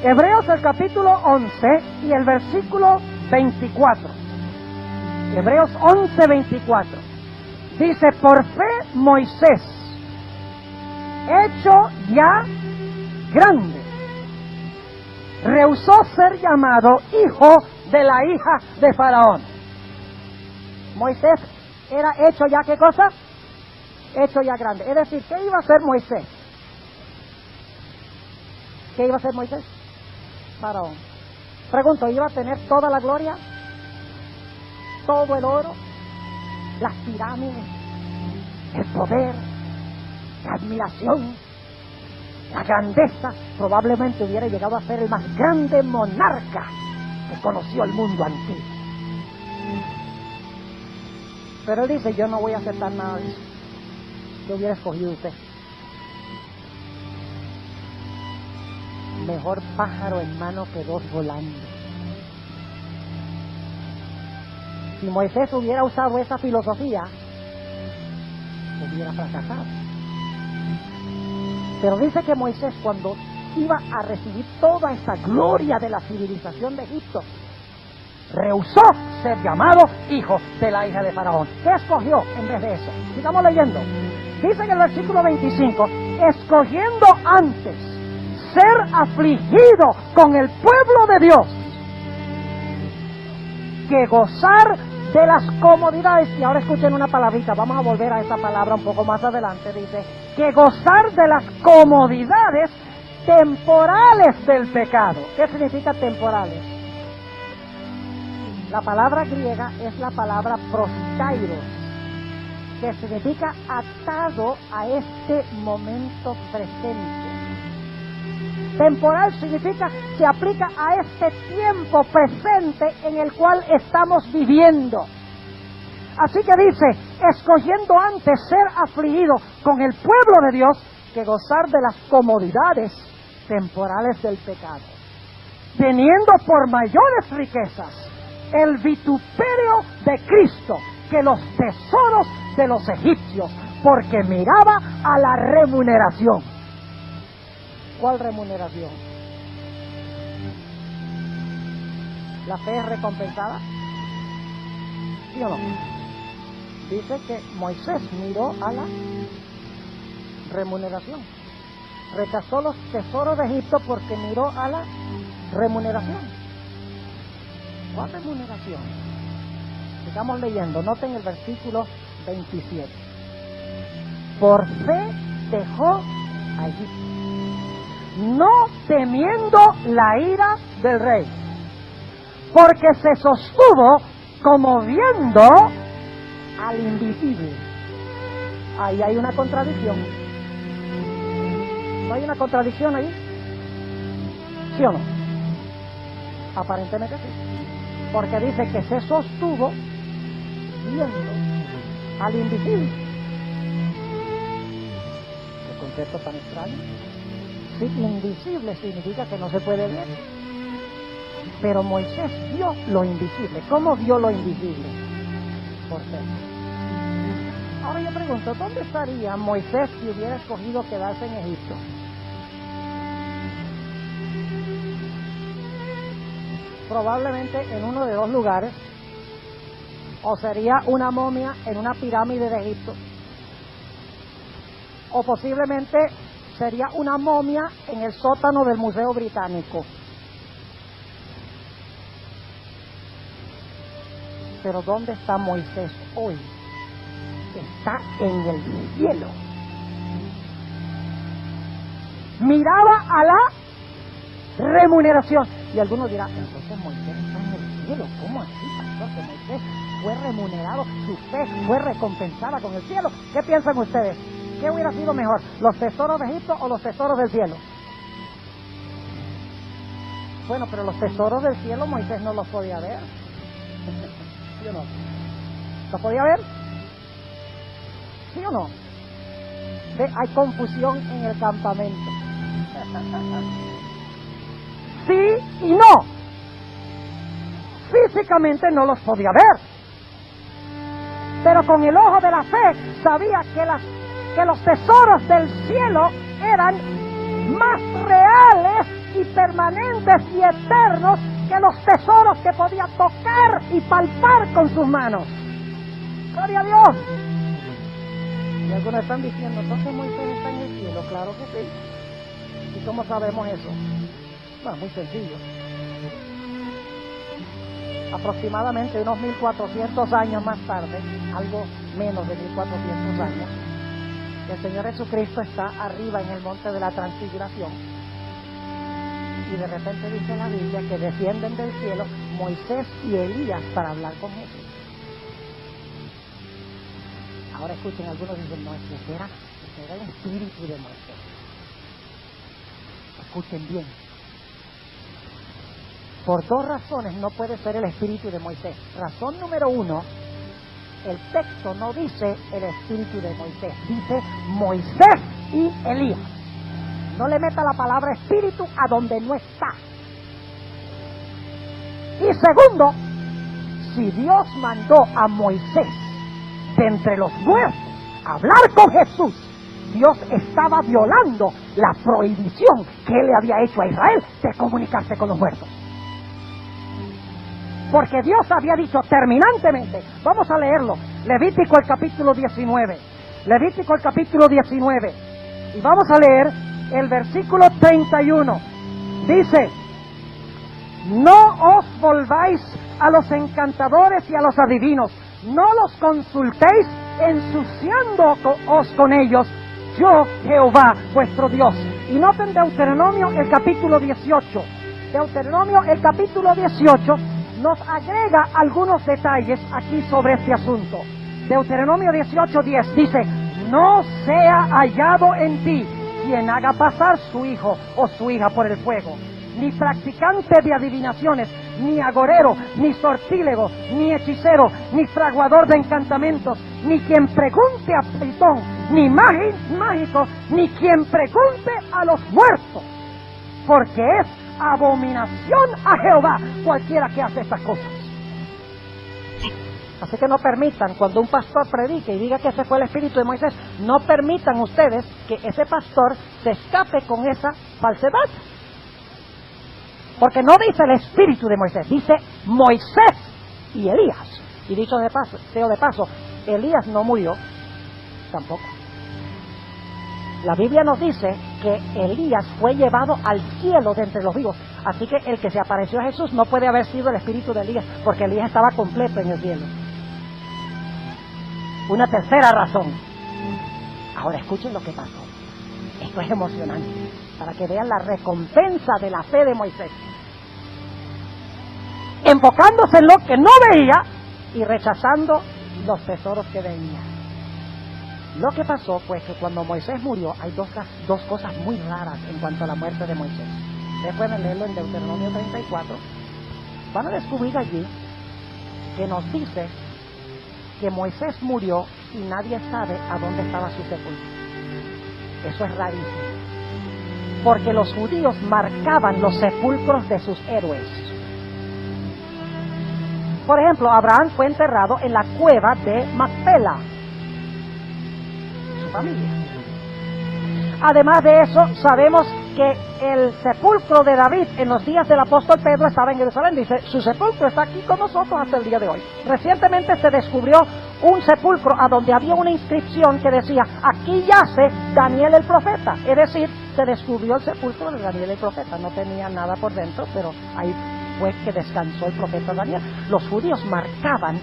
Hebreos el capítulo 11 y el versículo 24. Hebreos 11, 24. Dice, por fe Moisés, hecho ya grande, rehusó ser llamado hijo de la hija de Faraón. Moisés era hecho ya, ¿qué cosa? Hecho ya grande. Es decir, ¿qué iba a hacer Moisés? ¿Qué iba a hacer Moisés? Faraón. Pregunto, ¿iba a tener toda la gloria? ¿Todo el oro? ¿Las pirámides? ¿El poder? ¿La admiración? ¿La grandeza? Probablemente hubiera llegado a ser el más grande monarca que conoció el mundo antiguo. Pero él dice, yo no voy a aceptar nada de eso. Yo hubiera escogido usted. mejor pájaro en mano que dos volando. Si Moisés hubiera usado esa filosofía, hubiera fracasado. Pero dice que Moisés, cuando iba a recibir toda esa gloria de la civilización de Egipto, rehusó ser llamado hijo de la hija de Faraón. ¿Qué escogió en vez de eso? Sigamos leyendo. Dice en el versículo 25, escogiendo antes ser afligido con el pueblo de Dios que gozar de las comodidades. Y ahora escuchen una palabrita, vamos a volver a esa palabra un poco más adelante. Dice que gozar de las comodidades temporales del pecado. ¿Qué significa temporales? La palabra griega es la palabra proskairos, que significa atado a este momento presente. Temporal significa se aplica a este tiempo presente en el cual estamos viviendo. Así que dice, escogiendo antes ser afligido con el pueblo de Dios que gozar de las comodidades temporales del pecado, teniendo por mayores riquezas el vituperio de Cristo que los tesoros de los egipcios, porque miraba a la remuneración. ¿Cuál remuneración? ¿La fe es recompensada? ¿Sí o no? Dice que Moisés miró a la remuneración. Rechazó los tesoros de Egipto porque miró a la remuneración. ¿Cuál remuneración? Estamos leyendo, noten el versículo 27. Por fe dejó a Egipto, no temiendo la ira del rey, porque se sostuvo como viendo al invisible. Ahí hay una contradicción. ¿No hay una contradicción ahí? ¿Sí o no? Aparentemente sí. Porque dice que se sostuvo viendo al invisible. ¿Qué concepto tan extraño? Sí, invisible significa que no se puede ver. Pero Moisés vio lo invisible. ¿Cómo vio lo invisible? Por fe. Ahora yo pregunto, ¿dónde estaría Moisés si hubiera escogido quedarse en Egipto? Probablemente en uno de dos lugares, o sería una momia en una pirámide de Egipto, o posiblemente sería una momia en el sótano del Museo Británico. Pero ¿dónde está Moisés hoy? Está en el cielo. Miraba a la remuneración. Y algunos dirán, entonces Moisés está en el cielo. ¿Cómo así, pastor? Que Moisés fue remunerado, su fe fue recompensada con el cielo. ¿Qué piensan ustedes? ¿Qué hubiera sido mejor? ¿Los tesoros de Egipto o los tesoros del cielo? Bueno, pero los tesoros del cielo Moisés no los podía ver. ¿Sí o no? ¿Los podía ver? ¿Sí o no? Hay confusión en el campamento. Sí y no. Físicamente no los podía ver, pero con el ojo de la fe sabía que los tesoros del cielo eran más reales y permanentes y eternos que los tesoros que podía tocar y palpar con sus manos. ¡Gloria a Dios! Y algunos están diciendo, entonces Moisés está en el cielo. Claro que sí. ¿Y cómo sabemos eso? Bueno, muy sencillo. Aproximadamente unos 1400 años más tarde, algo menos de 1400 años, el Señor Jesucristo está arriba en el monte de la transfiguración, y de repente dice la Biblia que descienden del cielo Moisés y Elías para hablar con Jesús. Ahora escuchen, algunos dicen, no, ese era el espíritu de Moisés. Escuchen bien. Por dos razones no puede ser el espíritu de Moisés. Razón número uno, el texto no dice el espíritu de Moisés, dice Moisés y Elías. No le meta la palabra espíritu a donde no está. Y segundo, si Dios mandó a Moisés de entre los muertos a hablar con Jesús, Dios estaba violando la prohibición que Él le había hecho a Israel de comunicarse con los muertos. Porque Dios había dicho terminantemente, vamos a leerlo, Levítico el capítulo 19, Levítico el capítulo 19, y vamos a leer el versículo 31, dice: no os volváis a los encantadores y a los adivinos, no los consultéis ensuciándoos con ellos, yo Jehová vuestro Dios. Y noten Deuteronomio el capítulo 18, Deuteronomio el capítulo 18 nos agrega algunos detalles aquí sobre este asunto. Deuteronomio 18:10 dice: no sea hallado en ti quien haga pasar su hijo o su hija por el fuego, ni practicante de adivinaciones, ni agorero, ni sortílego, ni hechicero, ni fraguador de encantamentos, ni quien pregunte a Pitón, ni mágico, ni quien pregunte a los muertos, porque es abominación a Jehová cualquiera que hace estas cosas. Así que no permitan, cuando un pastor predique y diga que ese fue el espíritu de Moisés, no permitan ustedes que ese pastor se escape con esa falsedad. Porque no dice el espíritu de Moisés, dice Moisés y Elías. Y dicho de paso, Elías no murió tampoco. La Biblia nos dice que Elías fue llevado al cielo de entre los vivos. Así que el que se apareció a Jesús no puede haber sido el espíritu de Elías, porque Elías estaba completo en el cielo. Una tercera razón. Ahora escuchen lo que pasó. Esto es emocionante, para que vean la recompensa de la fe de Moisés. Enfocándose en lo que no veía y rechazando los tesoros que veía. Lo que pasó fue que cuando Moisés murió, hay dos cosas muy raras en cuanto a la muerte de Moisés. Ustedes pueden leerlo en Deuteronomio 34. Van a descubrir allí que nos dice que Moisés murió y nadie sabe a dónde estaba su sepulcro. Eso es rarísimo, porque los judíos marcaban los sepulcros de sus héroes. Por ejemplo, Abraham fue enterrado en la cueva de Macpela, su familia. Además de eso, sabemos que el sepulcro de David en los días del apóstol Pedro estaba en Jerusalén. Dice, su sepulcro está aquí con nosotros hasta el día de hoy. Recientemente se descubrió un sepulcro a donde había una inscripción que decía, aquí yace Daniel el profeta. Es decir, se descubrió el sepulcro de Daniel el profeta. No tenía nada por dentro, pero ahí fue que descansó el profeta Daniel. Los judíos marcaban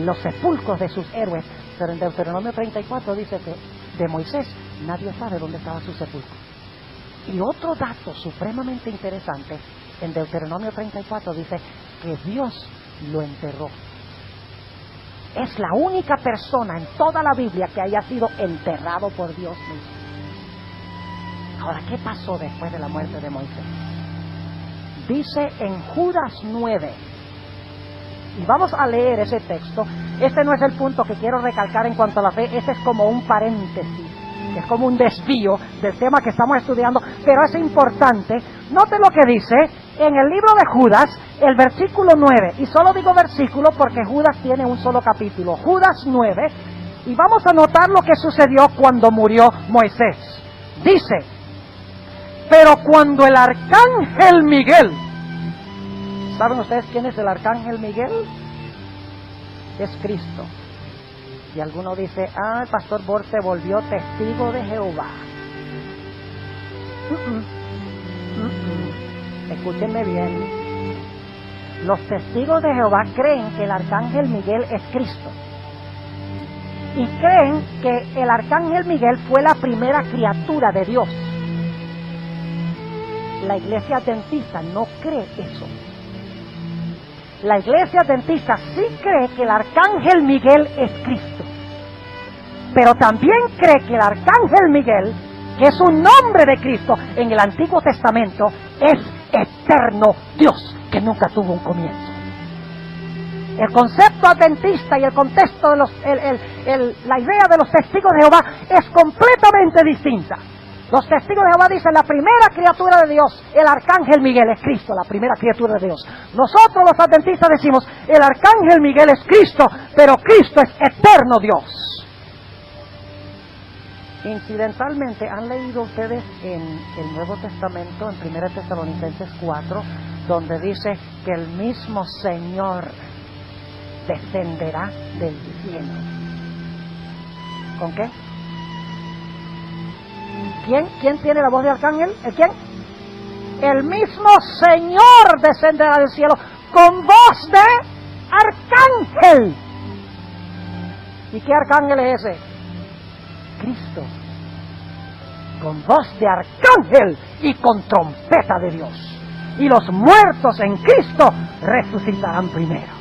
los sepulcros de sus héroes, pero en Deuteronomio 34 dice que de Moisés nadie sabe dónde estaba su sepulcro. Y otro dato supremamente interesante, en Deuteronomio 34 dice que Dios lo enterró. Es la única persona en toda la Biblia que haya sido enterrado por Dios mismo. Ahora, ¿qué pasó después de la muerte de Moisés? Dice en Judas 9, y vamos a leer ese texto. Este no es el punto que quiero recalcar en cuanto a la fe, este es como un paréntesis, es como un desvío del tema que estamos estudiando, pero es importante. Note lo que dice en el libro de Judas, el versículo 9, y solo digo versículo porque Judas tiene un solo capítulo, Judas 9, y vamos a notar lo que sucedió cuando murió Moisés. Dice, pero cuando el arcángel Miguel, ¿saben ustedes quién es el arcángel Miguel? Es Cristo. Y alguno dice, el pastor Bor se volvió testigo de Jehová. Escúchenme bien. Los testigos de Jehová creen que el arcángel Miguel es Cristo. Y creen que el arcángel Miguel fue la primera criatura de Dios. La iglesia adventista no cree eso. La iglesia adventista sí cree que el arcángel Miguel es Cristo. Pero también cree que el arcángel Miguel, que es un nombre de Cristo en el Antiguo Testamento, es eterno Dios, que nunca tuvo un comienzo. El concepto adventista y el contexto de la idea de los testigos de Jehová es completamente distinta. Los testigos de Jehová dicen, la primera criatura de Dios, el arcángel Miguel, es Cristo, la primera criatura de Dios. Nosotros los adventistas decimos, el arcángel Miguel es Cristo, pero Cristo es eterno Dios. Incidentalmente, ¿han leído ustedes en el Nuevo Testamento, en 1 Tesalonicenses 4, donde dice que el mismo Señor descenderá del cielo? ¿Con qué? ¿Quién tiene la voz de arcángel? ¿El quién? El mismo Señor descenderá del cielo con voz de arcángel. ¿Y qué arcángel es ese? Cristo, con voz de arcángel y con trompeta de Dios. Y los muertos en Cristo resucitarán primero.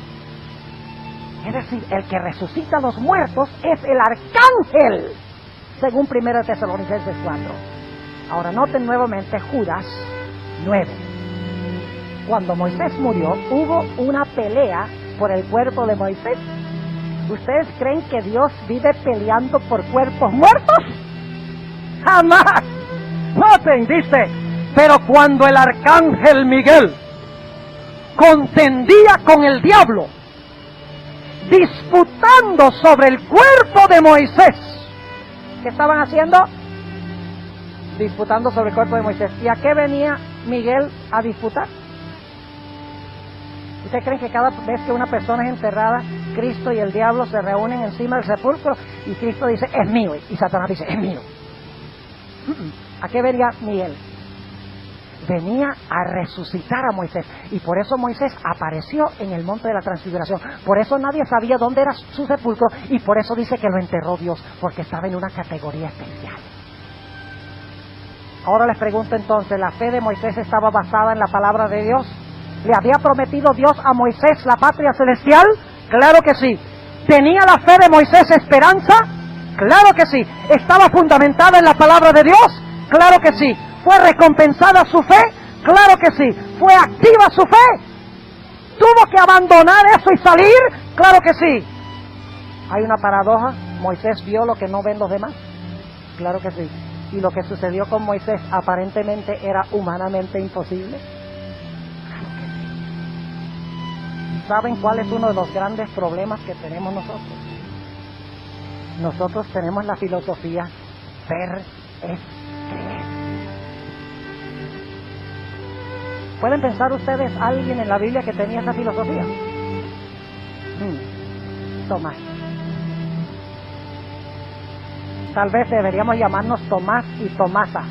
Es decir, el que resucita a los muertos es el arcángel, según 1 Tesalonicenses 4. Ahora noten nuevamente Judas 9. Cuando Moisés murió, hubo una pelea por el cuerpo de Moisés. ¿Ustedes creen que Dios vive peleando por cuerpos muertos? ¡Jamás! Noten, dice, pero cuando el arcángel Miguel contendía con el diablo, disputando sobre el cuerpo de Moisés. ¿Qué estaban haciendo? Disputando sobre el cuerpo de Moisés. ¿Y a qué venía Miguel a disputar? ¿Ustedes creen que cada vez que una persona es enterrada, Cristo y el diablo se reúnen encima del sepulcro y Cristo dice, es mío, y Satanás dice, es mío? ¿A qué venía Miguel? Venía a resucitar a Moisés, y por eso Moisés apareció en el monte de la transfiguración. Por eso nadie sabía dónde era su sepulcro, y por eso dice que lo enterró Dios, porque estaba en una categoría especial. Ahora les pregunto entonces, ¿la fe de Moisés estaba basada en la palabra de Dios? ¿Le había prometido Dios a Moisés la patria celestial? Claro que sí. ¿Tenía la fe de Moisés esperanza? Claro que sí. ¿Estaba fundamentada en la palabra de Dios? Claro que sí. ¿Fue recompensada su fe? Claro que sí. ¿Fue activa su fe? ¿Tuvo que abandonar eso y salir? Claro que sí. ¿Hay una paradoja? ¿Moisés vio lo que no ven los demás? Claro que sí. ¿Y lo que sucedió con Moisés aparentemente era humanamente imposible? ¿Saben cuál es uno de los grandes problemas que tenemos nosotros? Nosotros tenemos la filosofía, ver es creer. ¿Pueden pensar ustedes alguien en la Biblia que tenía esa filosofía? Tomás. Tal vez deberíamos llamarnos Tomás y Tomasa.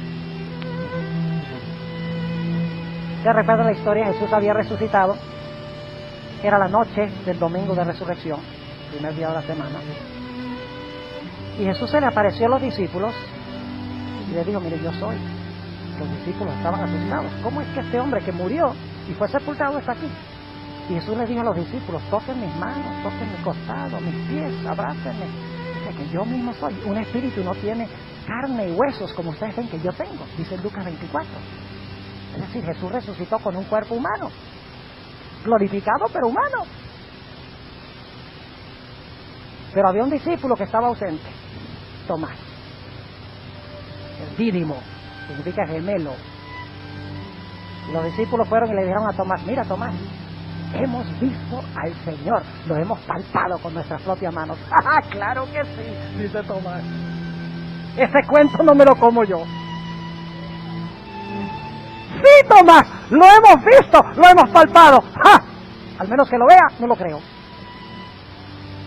¿Se recuerda la historia? Jesús había resucitado. Era la noche del domingo de resurrección, primer día de la semana. Y Jesús se le apareció a los discípulos y le dijo, mire, yo soy. Los discípulos estaban asustados. ¿Cómo es que este hombre que murió y fue sepultado está aquí? Y Jesús le dijo a los discípulos, toquen mis manos, toquen mi costado, mis pies, abrácenme. Dice que yo mismo soy. Un espíritu no tiene carne y huesos como ustedes ven que yo tengo, dice Lucas 24. Es decir, Jesús resucitó con un cuerpo humano. Glorificado pero humano. Pero había un discípulo que estaba ausente, Tomás, el dídimo, significa gemelo. Y los discípulos fueron y le dijeron a Tomás, mira Tomás, hemos visto al Señor, lo hemos palpado con nuestras propias manos. ¡Ah, claro que sí!, dice Tomás. Ese cuento no me lo como yo. Sí, Tomás, lo hemos visto, lo hemos palpado. ¡Ja! Al menos que lo vea, no lo creo.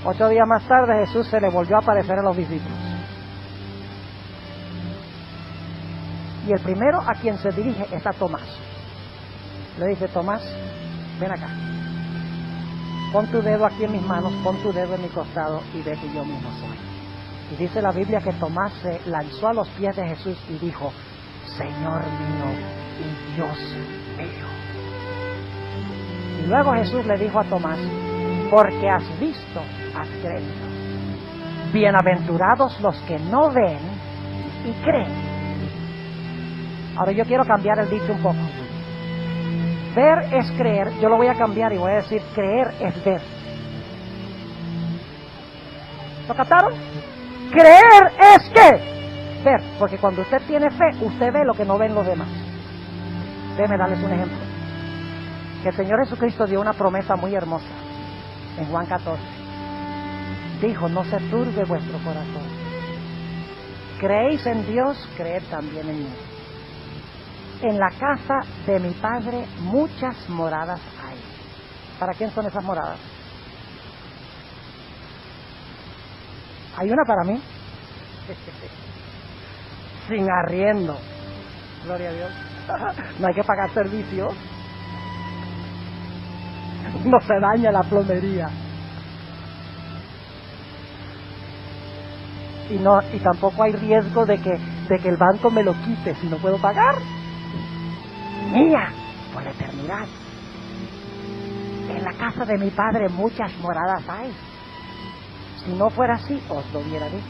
8 días más tarde Jesús se le volvió a aparecer a los discípulos. Y el primero a quien se dirige es a Tomás. Le dice, Tomás, ven acá. Pon tu dedo aquí en mis manos, pon tu dedo en mi costado y ve que yo mismo soy. Y dice la Biblia que Tomás se lanzó a los pies de Jesús y dijo, Señor mío y Dios mío. Y luego Jesús le dijo a Tomás, porque has visto, has creído. Bienaventurados los que no ven y creen. Ahora yo quiero cambiar el dicho un poco. Ver es creer, yo lo voy a cambiar y voy a decir creer es ver. ¿Lo captaron? Creer es ¿qué? obedecer, porque cuando usted tiene fe, usted ve lo que no ven los demás. Déjenme darles un ejemplo. Que el Señor Jesucristo dio una promesa muy hermosa en Juan 14. Dijo, no se turbe vuestro corazón. Creéis en Dios, creed también en mí. En la casa de mi Padre muchas moradas hay. ¿Para quién son esas moradas? Hay una para mí. Sin arriendo. Gloria a Dios. No hay que pagar servicios. No se daña la plomería. Y tampoco hay riesgo de que el banco me lo quite si no puedo pagar. Mía, por la eternidad. En la casa de mi Padre muchas moradas hay. Si no fuera así, os lo hubiera dicho.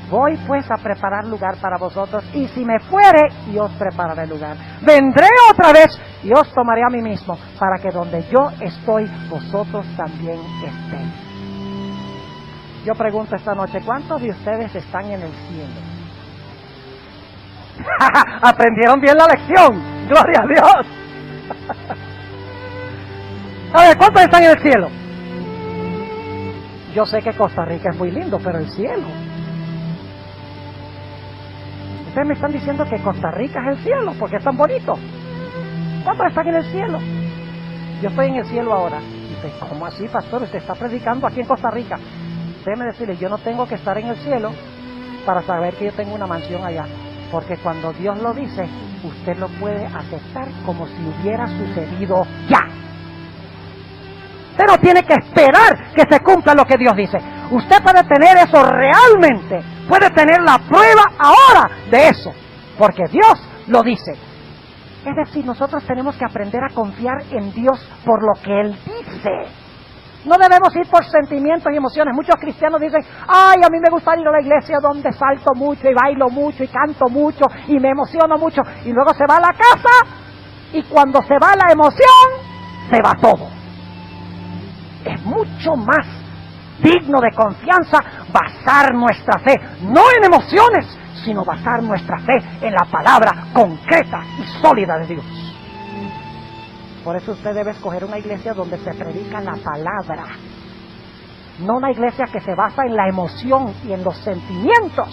Voy pues a preparar lugar para vosotros, y si me fuere, y os prepararé lugar. Vendré otra vez, y os tomaré a mí mismo, para que donde yo estoy, vosotros también estéis. Yo pregunto esta noche, ¿cuántos de ustedes están en el cielo? Aprendieron bien la lección, gloria a Dios. A ver, ¿cuántos están en el cielo? Yo sé que Costa Rica es muy lindo, pero el cielo. Ustedes me están diciendo que Costa Rica es el cielo, porque es tan bonito. ¿Cuántos están en el cielo? Yo estoy en el cielo ahora. Dice, ¿cómo así, pastor? Usted está predicando aquí en Costa Rica. Déjeme decirle, yo no tengo que estar en el cielo para saber que yo tengo una mansión allá. Porque cuando Dios lo dice, usted lo puede aceptar como si hubiera sucedido ya. Usted no tiene que esperar que se cumpla lo que Dios dice. Usted puede tener eso realmente. Puede tener la prueba ahora de eso. Porque Dios lo dice. Es decir, nosotros tenemos que aprender a confiar en Dios por lo que Él dice. No debemos ir por sentimientos y emociones. Muchos cristianos dicen, ay, a mí me gusta ir a la iglesia donde salto mucho y bailo mucho y canto mucho y me emociono mucho. Y luego se va a la casa y cuando se va la emoción, se va todo. Es mucho más digno de confianza basar nuestra fe, no en emociones, sino basar nuestra fe en la palabra concreta y sólida de Dios. Por eso usted debe escoger una iglesia donde se predica la palabra, no una iglesia que se basa en la emoción y en los sentimientos,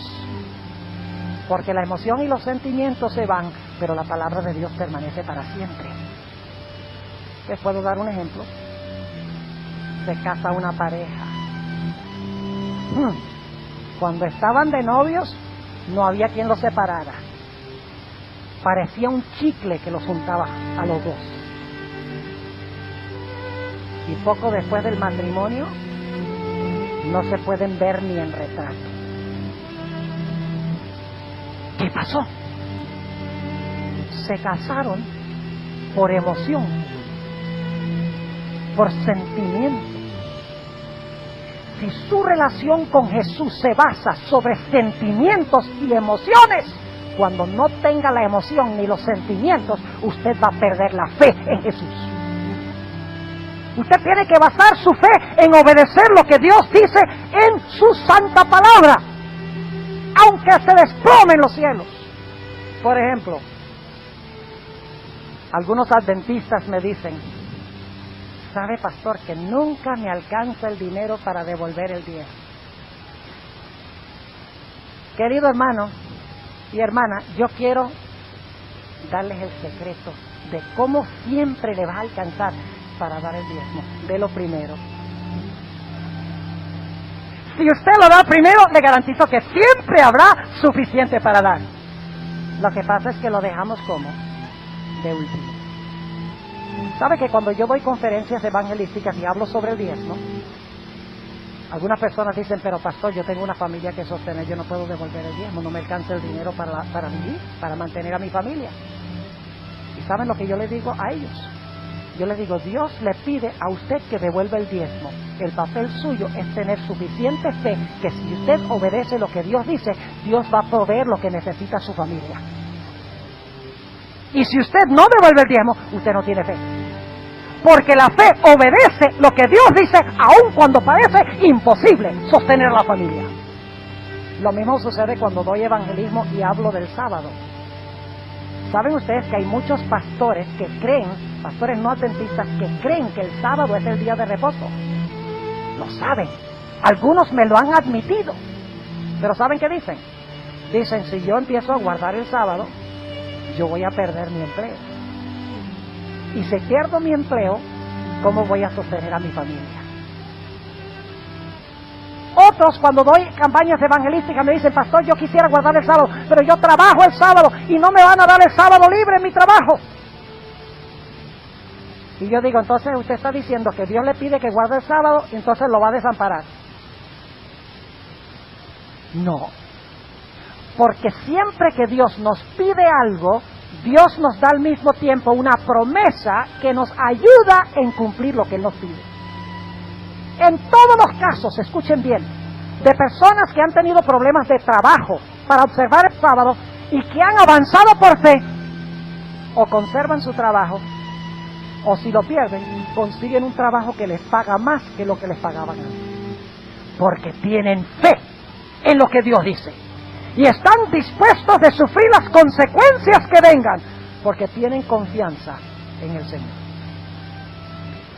porque la emoción y los sentimientos se van, pero la palabra de Dios permanece para siempre. Les puedo dar un ejemplo. Se casa una pareja. Cuando estaban de novios, no había quien los separara. Parecía un chicle que los juntaba a los dos. Y poco después del matrimonio, no se pueden ver ni en retrato. ¿Qué pasó? Se casaron por emoción, por sentimiento. Si su relación con Jesús se basa sobre sentimientos y emociones, cuando no tenga la emoción ni los sentimientos, usted va a perder la fe en Jesús. Usted tiene que basar su fe en obedecer lo que Dios dice en su santa palabra, aunque se desplomen los cielos. Por ejemplo, algunos adventistas me dicen, ¿sabe, pastor, que nunca me alcanza el dinero para devolver el diezmo? Querido hermano y hermana, yo quiero darles el secreto de cómo siempre le va a alcanzar para dar el diezmo. De lo primero. Si usted lo da primero, le garantizo que siempre habrá suficiente para dar. Lo que pasa es que lo dejamos como de último. ¿Sabe que cuando yo doy conferencias evangelísticas y hablo sobre el diezmo, algunas personas dicen, pero pastor, yo tengo una familia que sostener, yo no puedo devolver el diezmo, no me alcanza el dinero para vivir, para mantener a mi familia? ¿Y saben lo que yo les digo a ellos? Yo les digo, Dios le pide a usted que devuelva el diezmo. El papel suyo es tener suficiente fe que si usted obedece lo que Dios dice, Dios va a proveer lo que necesita su familia. Y si usted no devuelve el diezmo, usted no tiene fe. Porque la fe obedece lo que Dios dice, aun cuando parece imposible sostener a la familia. Lo mismo sucede cuando doy evangelismo y hablo del sábado. ¿Saben ustedes que hay muchos pastores que creen, pastores no adventistas, que creen que el sábado es el día de reposo? Lo saben. Algunos me lo han admitido. Pero ¿saben qué dicen? Dicen, si yo empiezo a guardar el sábado, yo voy a perder mi empleo. Y si pierdo mi empleo, ¿cómo voy a sostener a mi familia? Otros, cuando doy campañas evangelísticas, me dicen, pastor, yo quisiera guardar el sábado, pero yo trabajo el sábado y no me van a dar el sábado libre en mi trabajo. Y yo digo, entonces usted está diciendo que Dios le pide que guarde el sábado y entonces lo va a desamparar. No. Porque siempre que Dios nos pide algo, Dios nos da al mismo tiempo una promesa que nos ayuda en cumplir lo que Él nos pide. En todos los casos, escuchen bien, de personas que han tenido problemas de trabajo para observar el sábado y que han avanzado por fe, o conservan su trabajo, o si lo pierden, consiguen un trabajo que les paga más que lo que les pagaban antes. Porque tienen fe en lo que Dios dice. Y están dispuestos de sufrir las consecuencias que vengan, porque tienen confianza en el Señor.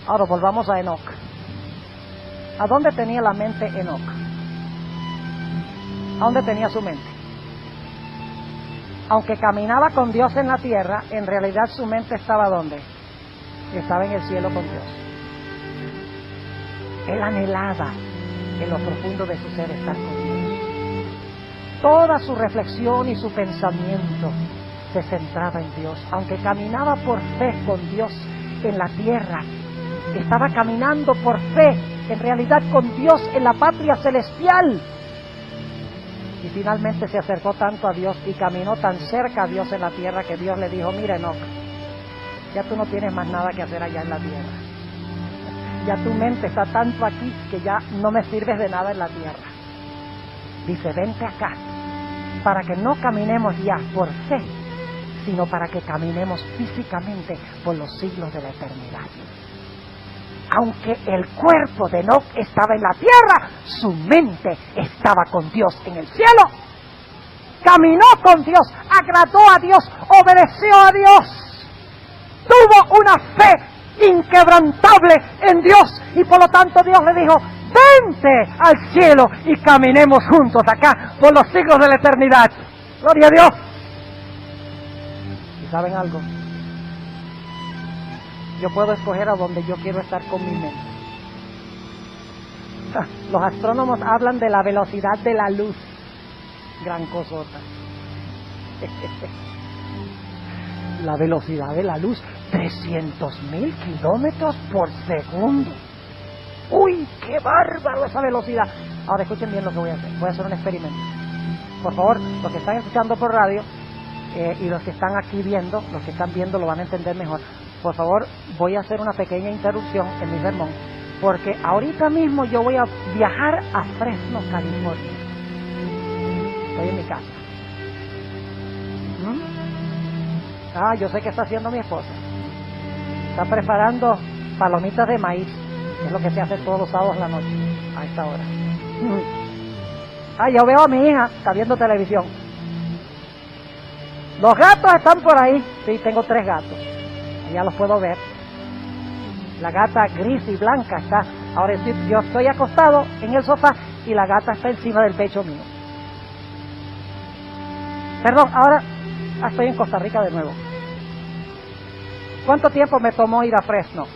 Ahora volvamos a Enoc. ¿A dónde tenía la mente Enoc? ¿A dónde tenía su mente? Aunque caminaba con Dios en la tierra, en realidad su mente estaba ¿dónde? Estaba en el cielo con Dios. Él anhelaba en lo profundo de su ser estar con Dios. Toda su reflexión y su pensamiento se centraba en Dios. Aunque caminaba por fe con Dios en la tierra, estaba caminando por fe, en realidad con Dios en la patria celestial. Y finalmente se acercó tanto a Dios y caminó tan cerca a Dios en la tierra que Dios le dijo, mira Enoc, ya tú no tienes más nada que hacer allá en la tierra. Ya tu mente está tanto aquí que ya no me sirves de nada en la tierra. Dice, vente acá, para que no caminemos ya por fe, sino para que caminemos físicamente por los siglos de la eternidad. Aunque el cuerpo de Enoc estaba en la tierra, su mente estaba con Dios en el cielo. Caminó con Dios, agradó a Dios, obedeció a Dios. Tuvo una fe inquebrantable en Dios y por lo tanto Dios le dijo, vente al cielo y caminemos juntos acá por los siglos de la eternidad. Gloria a Dios. ¿Y saben algo? Yo puedo escoger a donde yo quiero estar con mi mente. Los astrónomos hablan de la velocidad de la luz. Gran cosota. La velocidad de la luz, 300,000 kilómetros por segundo. ¡Uy, qué bárbaro esa velocidad! Ahora escuchen bien lo que voy a hacer. Voy a hacer un experimento. Por favor, los que están escuchando por radio y los que están aquí viendo, los que están viendo lo van a entender mejor. Por favor, voy a hacer una pequeña interrupción en mi sermón, porque ahorita mismo yo voy a viajar a Fresno, California. Estoy en mi casa. Yo sé qué está haciendo mi esposa. Está preparando palomitas de maíz. Es lo que se hace todos los sábados en la noche, a esta hora. Yo veo a mi hija, está viendo televisión. Los gatos están por ahí. Sí, tengo 3 gatos. Ya los puedo ver. La gata gris y blanca está. Ahora yo estoy acostado en el sofá y la gata está encima del pecho mío. Perdón, ahora estoy en Costa Rica de nuevo. ¿Cuánto tiempo me tomó ir a Fresno?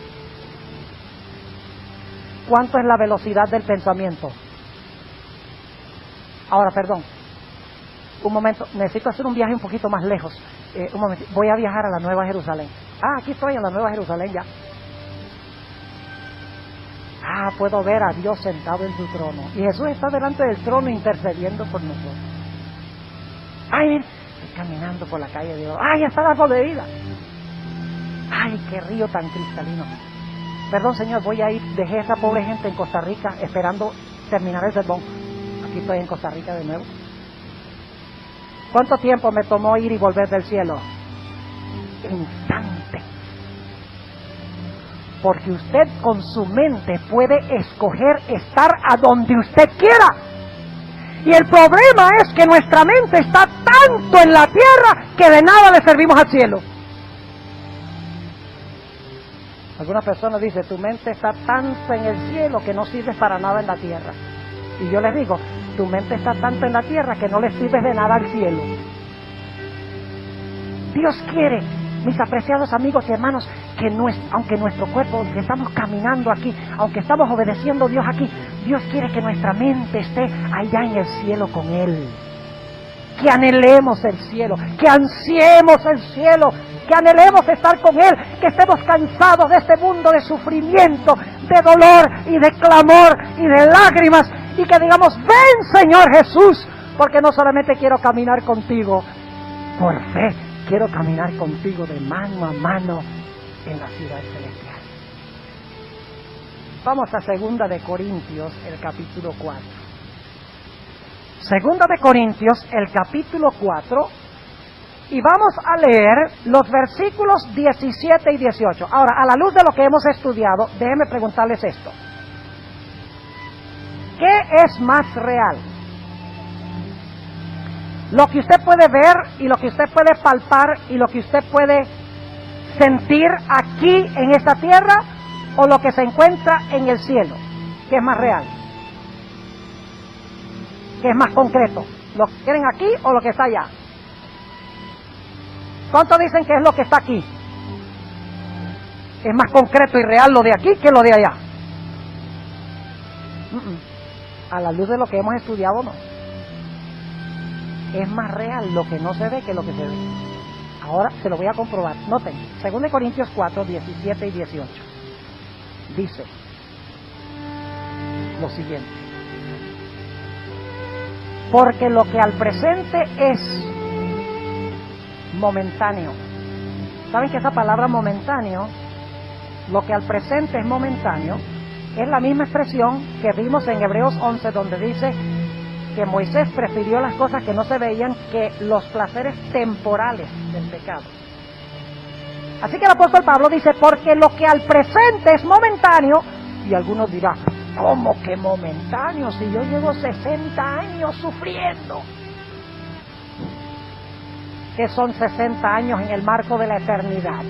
¿Cuánto es la velocidad del pensamiento? Ahora, perdón. Un momento, necesito hacer un viaje un poquito más lejos. Un momento, voy a viajar a la Nueva Jerusalén. Aquí estoy en la Nueva Jerusalén ya. Puedo ver a Dios sentado en su trono. Y Jesús está delante del trono intercediendo por nosotros. Mira, estoy caminando por la calle de Dios. Está el árbol de vida. Qué río tan cristalino. Perdón, Señor, voy a ir. Dejé a esa pobre gente en Costa Rica esperando terminar el sermón. Aquí estoy en Costa Rica de nuevo. ¿Cuánto tiempo me tomó ir y volver del cielo? Instante. Porque usted con su mente puede escoger estar a donde usted quiera. Y el problema es que nuestra mente está tanto en la tierra que de nada le servimos al cielo. Algunas personas dicen, tu mente está tanto en el cielo que no sirves para nada en la tierra. Y yo les digo, tu mente está tanto en la tierra que no le sirves de nada al cielo. Dios quiere, mis apreciados amigos y hermanos, que aunque nuestro cuerpo, aunque estamos caminando aquí, aunque estamos obedeciendo a Dios aquí, Dios quiere que nuestra mente esté allá en el cielo con Él. Que anhelemos el cielo, que ansiemos el cielo, que anhelemos estar con Él, que estemos cansados de este mundo de sufrimiento, de dolor y de clamor y de lágrimas, y que digamos, ven Señor Jesús, porque no solamente quiero caminar contigo por fe, quiero caminar contigo de mano a mano en la ciudad celestial. Vamos a 2 de Corintios, el capítulo 4. 2 de Corintios, el capítulo 4, y vamos a leer los versículos 17 y 18. Ahora, a la luz de lo que hemos estudiado, déjenme preguntarles esto. ¿Qué es más real? Lo que usted puede ver y lo que usted puede palpar y lo que usted puede sentir aquí en esta tierra, o lo que se encuentra en el cielo. ¿Qué es más real? ¿Qué es más concreto? ¿Lo que quieren aquí o lo que está allá? ¿Cuántos dicen que es lo que está aquí? Es más concreto y real lo de aquí que lo de allá. A la luz de lo que hemos estudiado, no. Es más real lo que no se ve que lo que se ve. Ahora se lo voy a comprobar. Noten, 2 Corintios 4, 17 y 18. Dice lo siguiente. Porque lo que al presente es momentáneo. ¿Saben que esa palabra momentáneo, lo que al presente es momentáneo, es la misma expresión que vimos en Hebreos 11, donde dice que Moisés prefirió las cosas que no se veían que los placeres temporales del pecado? Así que el apóstol Pablo dice, porque lo que al presente es momentáneo, y algunos dirán, ¿cómo que momentáneo? Si yo llevo 60 años sufriendo. ¿Qué son 60 años en el marco de la eternidad?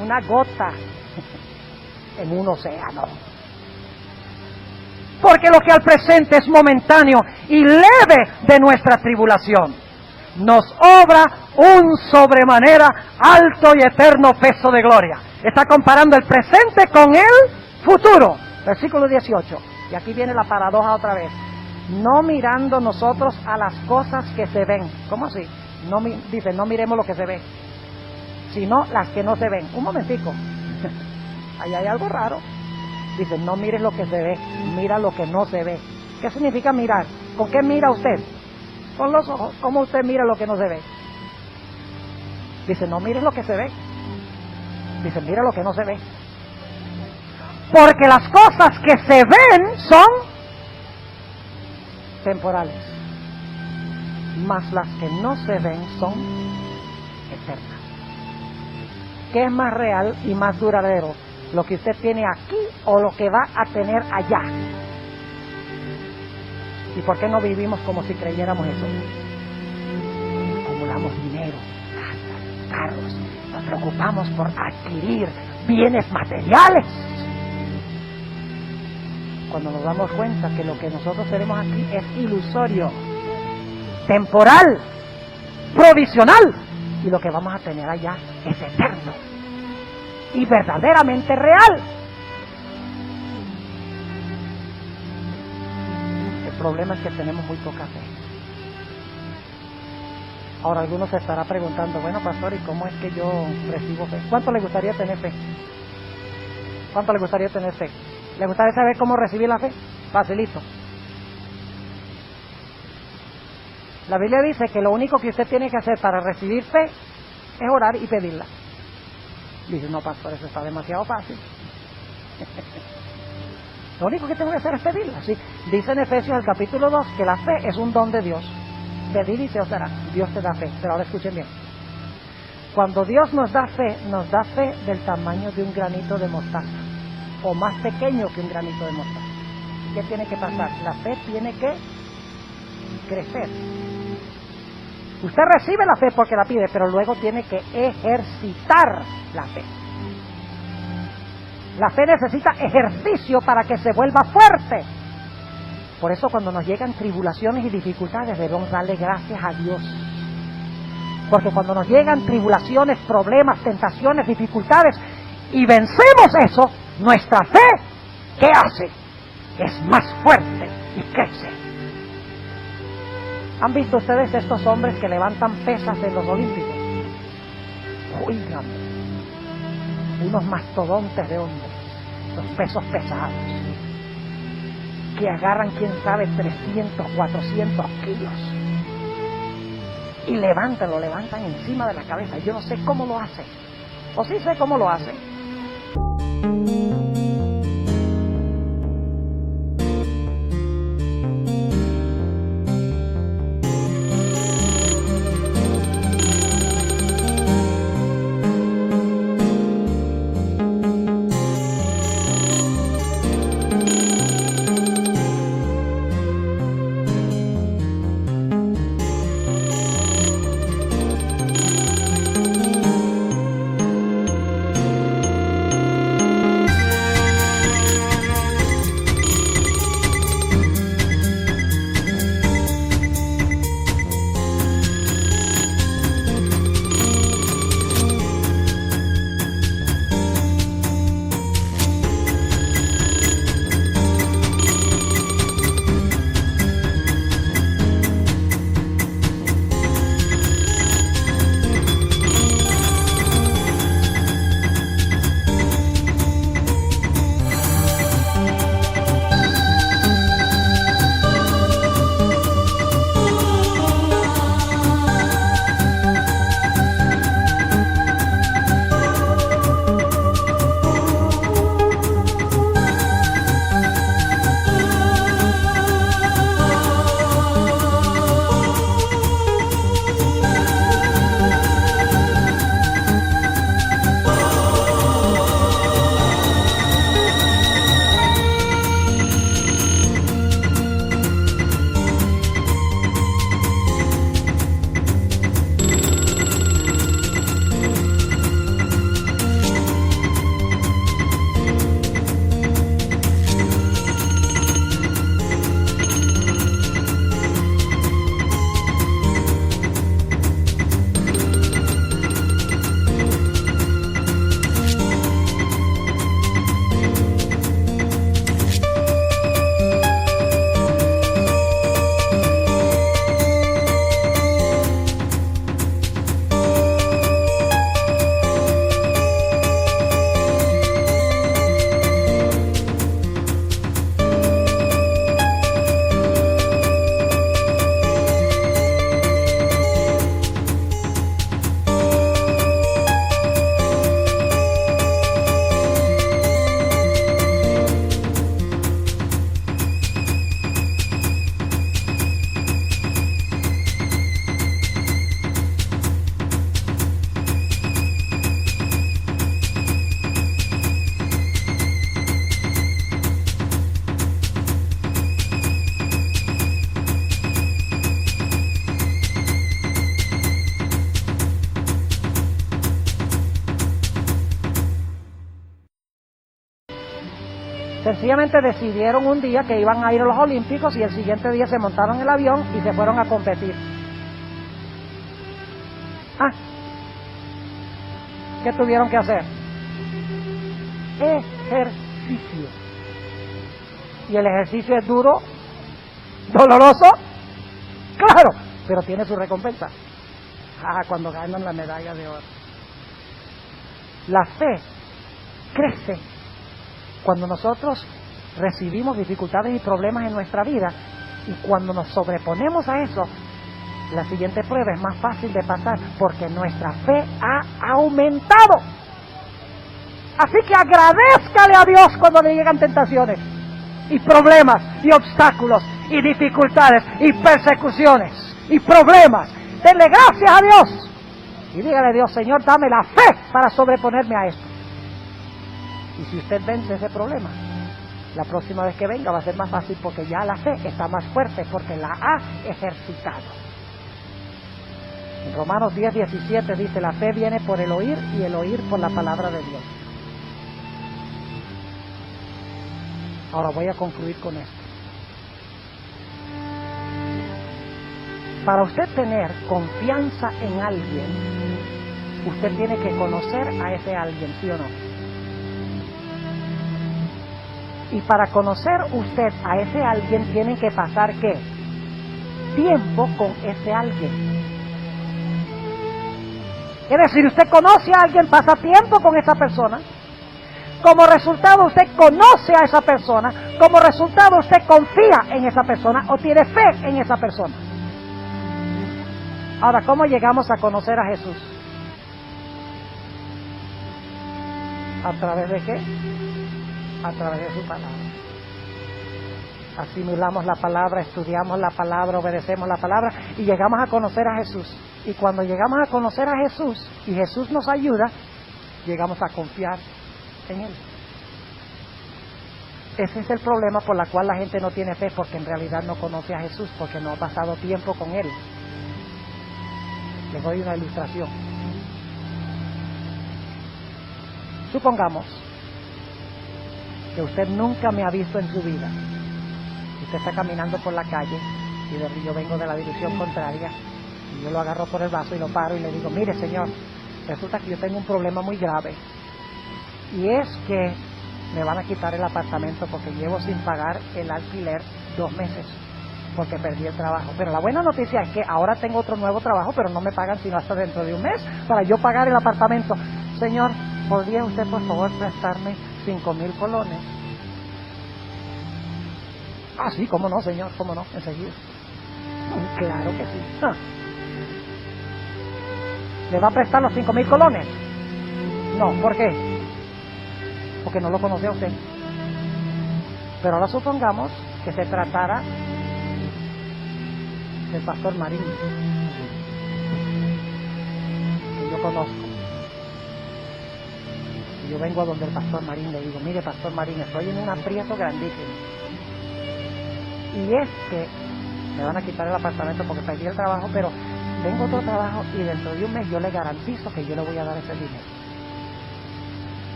Una gota en un océano. Porque lo que al presente es momentáneo y leve de nuestra tribulación, nos obra un sobremanera alto y eterno peso de gloria. Está comparando el presente con el futuro. Versículo 18. Y aquí viene la paradoja otra vez. No mirando nosotros a las cosas que se ven. ¿Cómo así? Dice, no miremos lo que se ve, sino las que no se ven. Un momentico. Ahí hay algo raro. Dice, no mires lo que se ve, mira lo que no se ve. ¿Qué significa mirar? ¿Con qué mira usted? Con los ojos. ¿Cómo usted mira lo que no se ve? Dice, no mires lo que se ve. Dice, mira lo que no se ve. Porque las cosas que se ven son temporales, mas las que no se ven son eternas. ¿Qué es más real y más duradero? ¿Lo que usted tiene aquí o lo que va a tener allá? ¿Y por qué no vivimos como si creyéramos eso? Acumulamos dinero, casas, carros, nos preocupamos por adquirir bienes materiales, cuando nos damos cuenta que lo que nosotros tenemos aquí es ilusorio, temporal, provisional, y lo que vamos a tener allá es eterno y verdaderamente real. El problema es que tenemos muy poca fe. Ahora algunos se estará preguntando, bueno pastor, ¿y cómo es que yo recibo fe? ¿Cuánto le gustaría tener fe? ¿Cuánto le gustaría tener fe? ¿Le gustaría saber cómo recibir la fe? Facilito. La Biblia dice que lo único que usted tiene que hacer para recibir fe es orar y pedirla. Dice, no pastor, eso está demasiado fácil. Lo único que tengo que hacer es pedirla. ¿Sí? Dice en Efesios el capítulo 2 que la fe es un don de Dios. Pedir y se os dará. Dios te da fe. Pero ahora escuchen bien. Cuando Dios nos da fe del tamaño de un granito de mostaza, o más pequeño que un granito de mostaza. ¿qué tiene que pasar? La fe tiene que crecer. Usted recibe la fe porque la pide, pero luego tiene que ejercitar la fe. La fe necesita ejercicio para que se vuelva fuerte. Por eso cuando nos llegan tribulaciones y dificultades debemos darle gracias a Dios. Porque cuando nos llegan tribulaciones, problemas, tentaciones, dificultades y vencemos eso, nuestra fe, ¿qué hace? Es más fuerte y crece. ¿Han visto ustedes estos hombres que levantan pesas en los olímpicos? Oigan, unos mastodontes de hombres, los pesos pesados, que agarran, quién sabe, 300, 400 kilos y lo levantan encima de la cabeza. Yo no sé cómo lo hacen, o sí sé cómo lo hacen. Sencillamente decidieron un día que iban a ir a los Olímpicos y el siguiente día se montaron en el avión y se fueron a competir. ¿Qué tuvieron que hacer? Ejercicio. ¿Y el ejercicio es duro? ¿Doloroso? Claro, pero tiene su recompensa. Cuando ganan la medalla de oro. La fe crece cuando nosotros recibimos dificultades y problemas en nuestra vida, y cuando nos sobreponemos a eso, la siguiente prueba es más fácil de pasar porque nuestra fe ha aumentado. Así que agradézcale a Dios cuando le llegan tentaciones y problemas y obstáculos y dificultades y persecuciones y problemas. Denle gracias a Dios y dígale a Dios: Señor, dame la fe para sobreponerme a esto. Y si usted vence ese problema, La próxima vez que venga va a ser más fácil porque ya la fe está más fuerte, porque la ha ejercitado. En Romanos 10:17 dice, la fe viene por el oír y el oír por la palabra de Dios. Ahora voy a concluir con esto. Para usted tener confianza en alguien, usted tiene que conocer a ese alguien, ¿sí o no? Y para conocer usted a ese alguien, tiene que pasar, ¿qué? Tiempo con ese alguien. Es decir, usted conoce a alguien, pasa tiempo con esa persona. Como resultado, usted conoce a esa persona. Como resultado, usted confía en esa persona o tiene fe en esa persona. Ahora, ¿cómo llegamos a conocer a Jesús? ¿A través de qué? A través de su palabra. Asimilamos la palabra, estudiamos la palabra, obedecemos la palabra y llegamos a conocer a Jesús. Y cuando llegamos a conocer a Jesús y Jesús nos ayuda, llegamos a confiar en Él. Ese es el problema por el cual la gente no tiene fe, porque en realidad no conoce a Jesús, porque no ha pasado tiempo con Él. Les doy una ilustración. Supongamos que usted nunca me ha visto en su vida. Usted está caminando por la calle y yo vengo de la dirección contraria y yo lo agarro por el brazo y lo paro y le digo, mire señor, resulta que yo tengo un problema muy grave y es que me van a quitar el apartamento porque llevo sin pagar el alquiler 2 meses porque perdí el trabajo. Pero la buena noticia es que ahora tengo otro nuevo trabajo, pero no me pagan sino hasta dentro de 1 mes para yo pagar el apartamento. Señor, ¿podría usted por favor prestarme 5,000 colones? Ah, sí, cómo no, señor, cómo no, enseguida. Claro que sí. ¿Le va a prestar los 5,000 colones? No, ¿por qué? Porque no lo conoce a usted. Pero ahora supongamos que se tratara del pastor Marín, que yo conozco. Y yo vengo a donde el pastor Marín le digo, mire pastor Marín, estoy en un aprieto grandísimo. Y es que me van a quitar el apartamento porque perdí el trabajo, pero tengo otro trabajo y dentro de 1 mes yo le garantizo que yo le voy a dar ese dinero.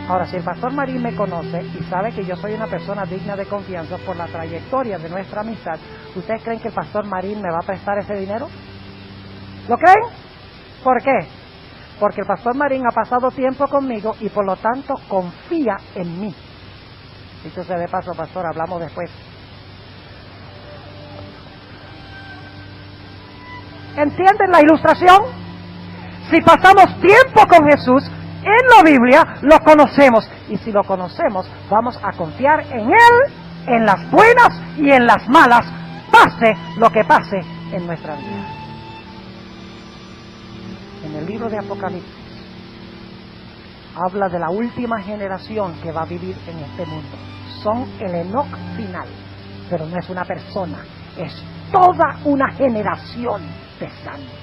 Ahora, si el pastor Marín me conoce y sabe que yo soy una persona digna de confianza por la trayectoria de nuestra amistad, ¿ustedes creen que el pastor Marín me va a prestar ese dinero? ¿Lo creen? ¿Por qué? Porque el pastor Marín ha pasado tiempo conmigo y por lo tanto confía en mí. Dicho sea de paso, pastor, hablamos después. ¿Entienden la ilustración? Si pasamos tiempo con Jesús en la Biblia, lo conocemos. Y si lo conocemos, vamos a confiar en Él, en las buenas y en las malas, pase lo que pase en nuestra vida. En el libro de Apocalipsis, habla de la última generación que va a vivir en este mundo. Son el Enoc final, pero no es una persona, es toda una generación de santos.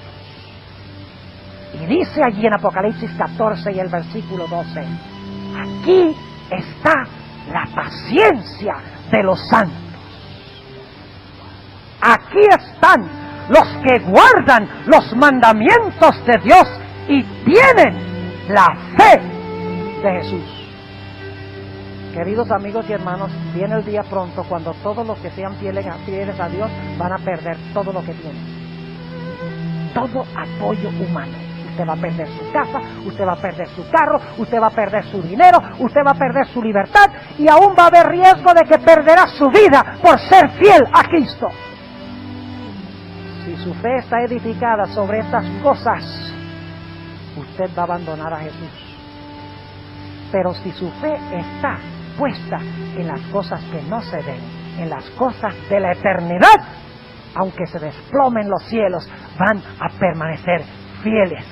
Y dice allí en Apocalipsis 14 y el versículo 12, aquí está la paciencia de los santos. Aquí están los que guardan los mandamientos de Dios y tienen la fe de Jesús. Queridos amigos y hermanos, viene el día pronto cuando todos los que sean fieles a Dios van a perder todo lo que tienen. Todo apoyo humano. Usted va a perder su casa, usted va a perder su carro, usted va a perder su dinero, usted va a perder su libertad y aún va a haber riesgo de que perderá su vida por ser fiel a Cristo. Si su fe está edificada sobre estas cosas, usted va a abandonar a Jesús. Pero si su fe está puesta en las cosas que no se ven, en las cosas de la eternidad, aunque se desplomen los cielos, van a permanecer fieles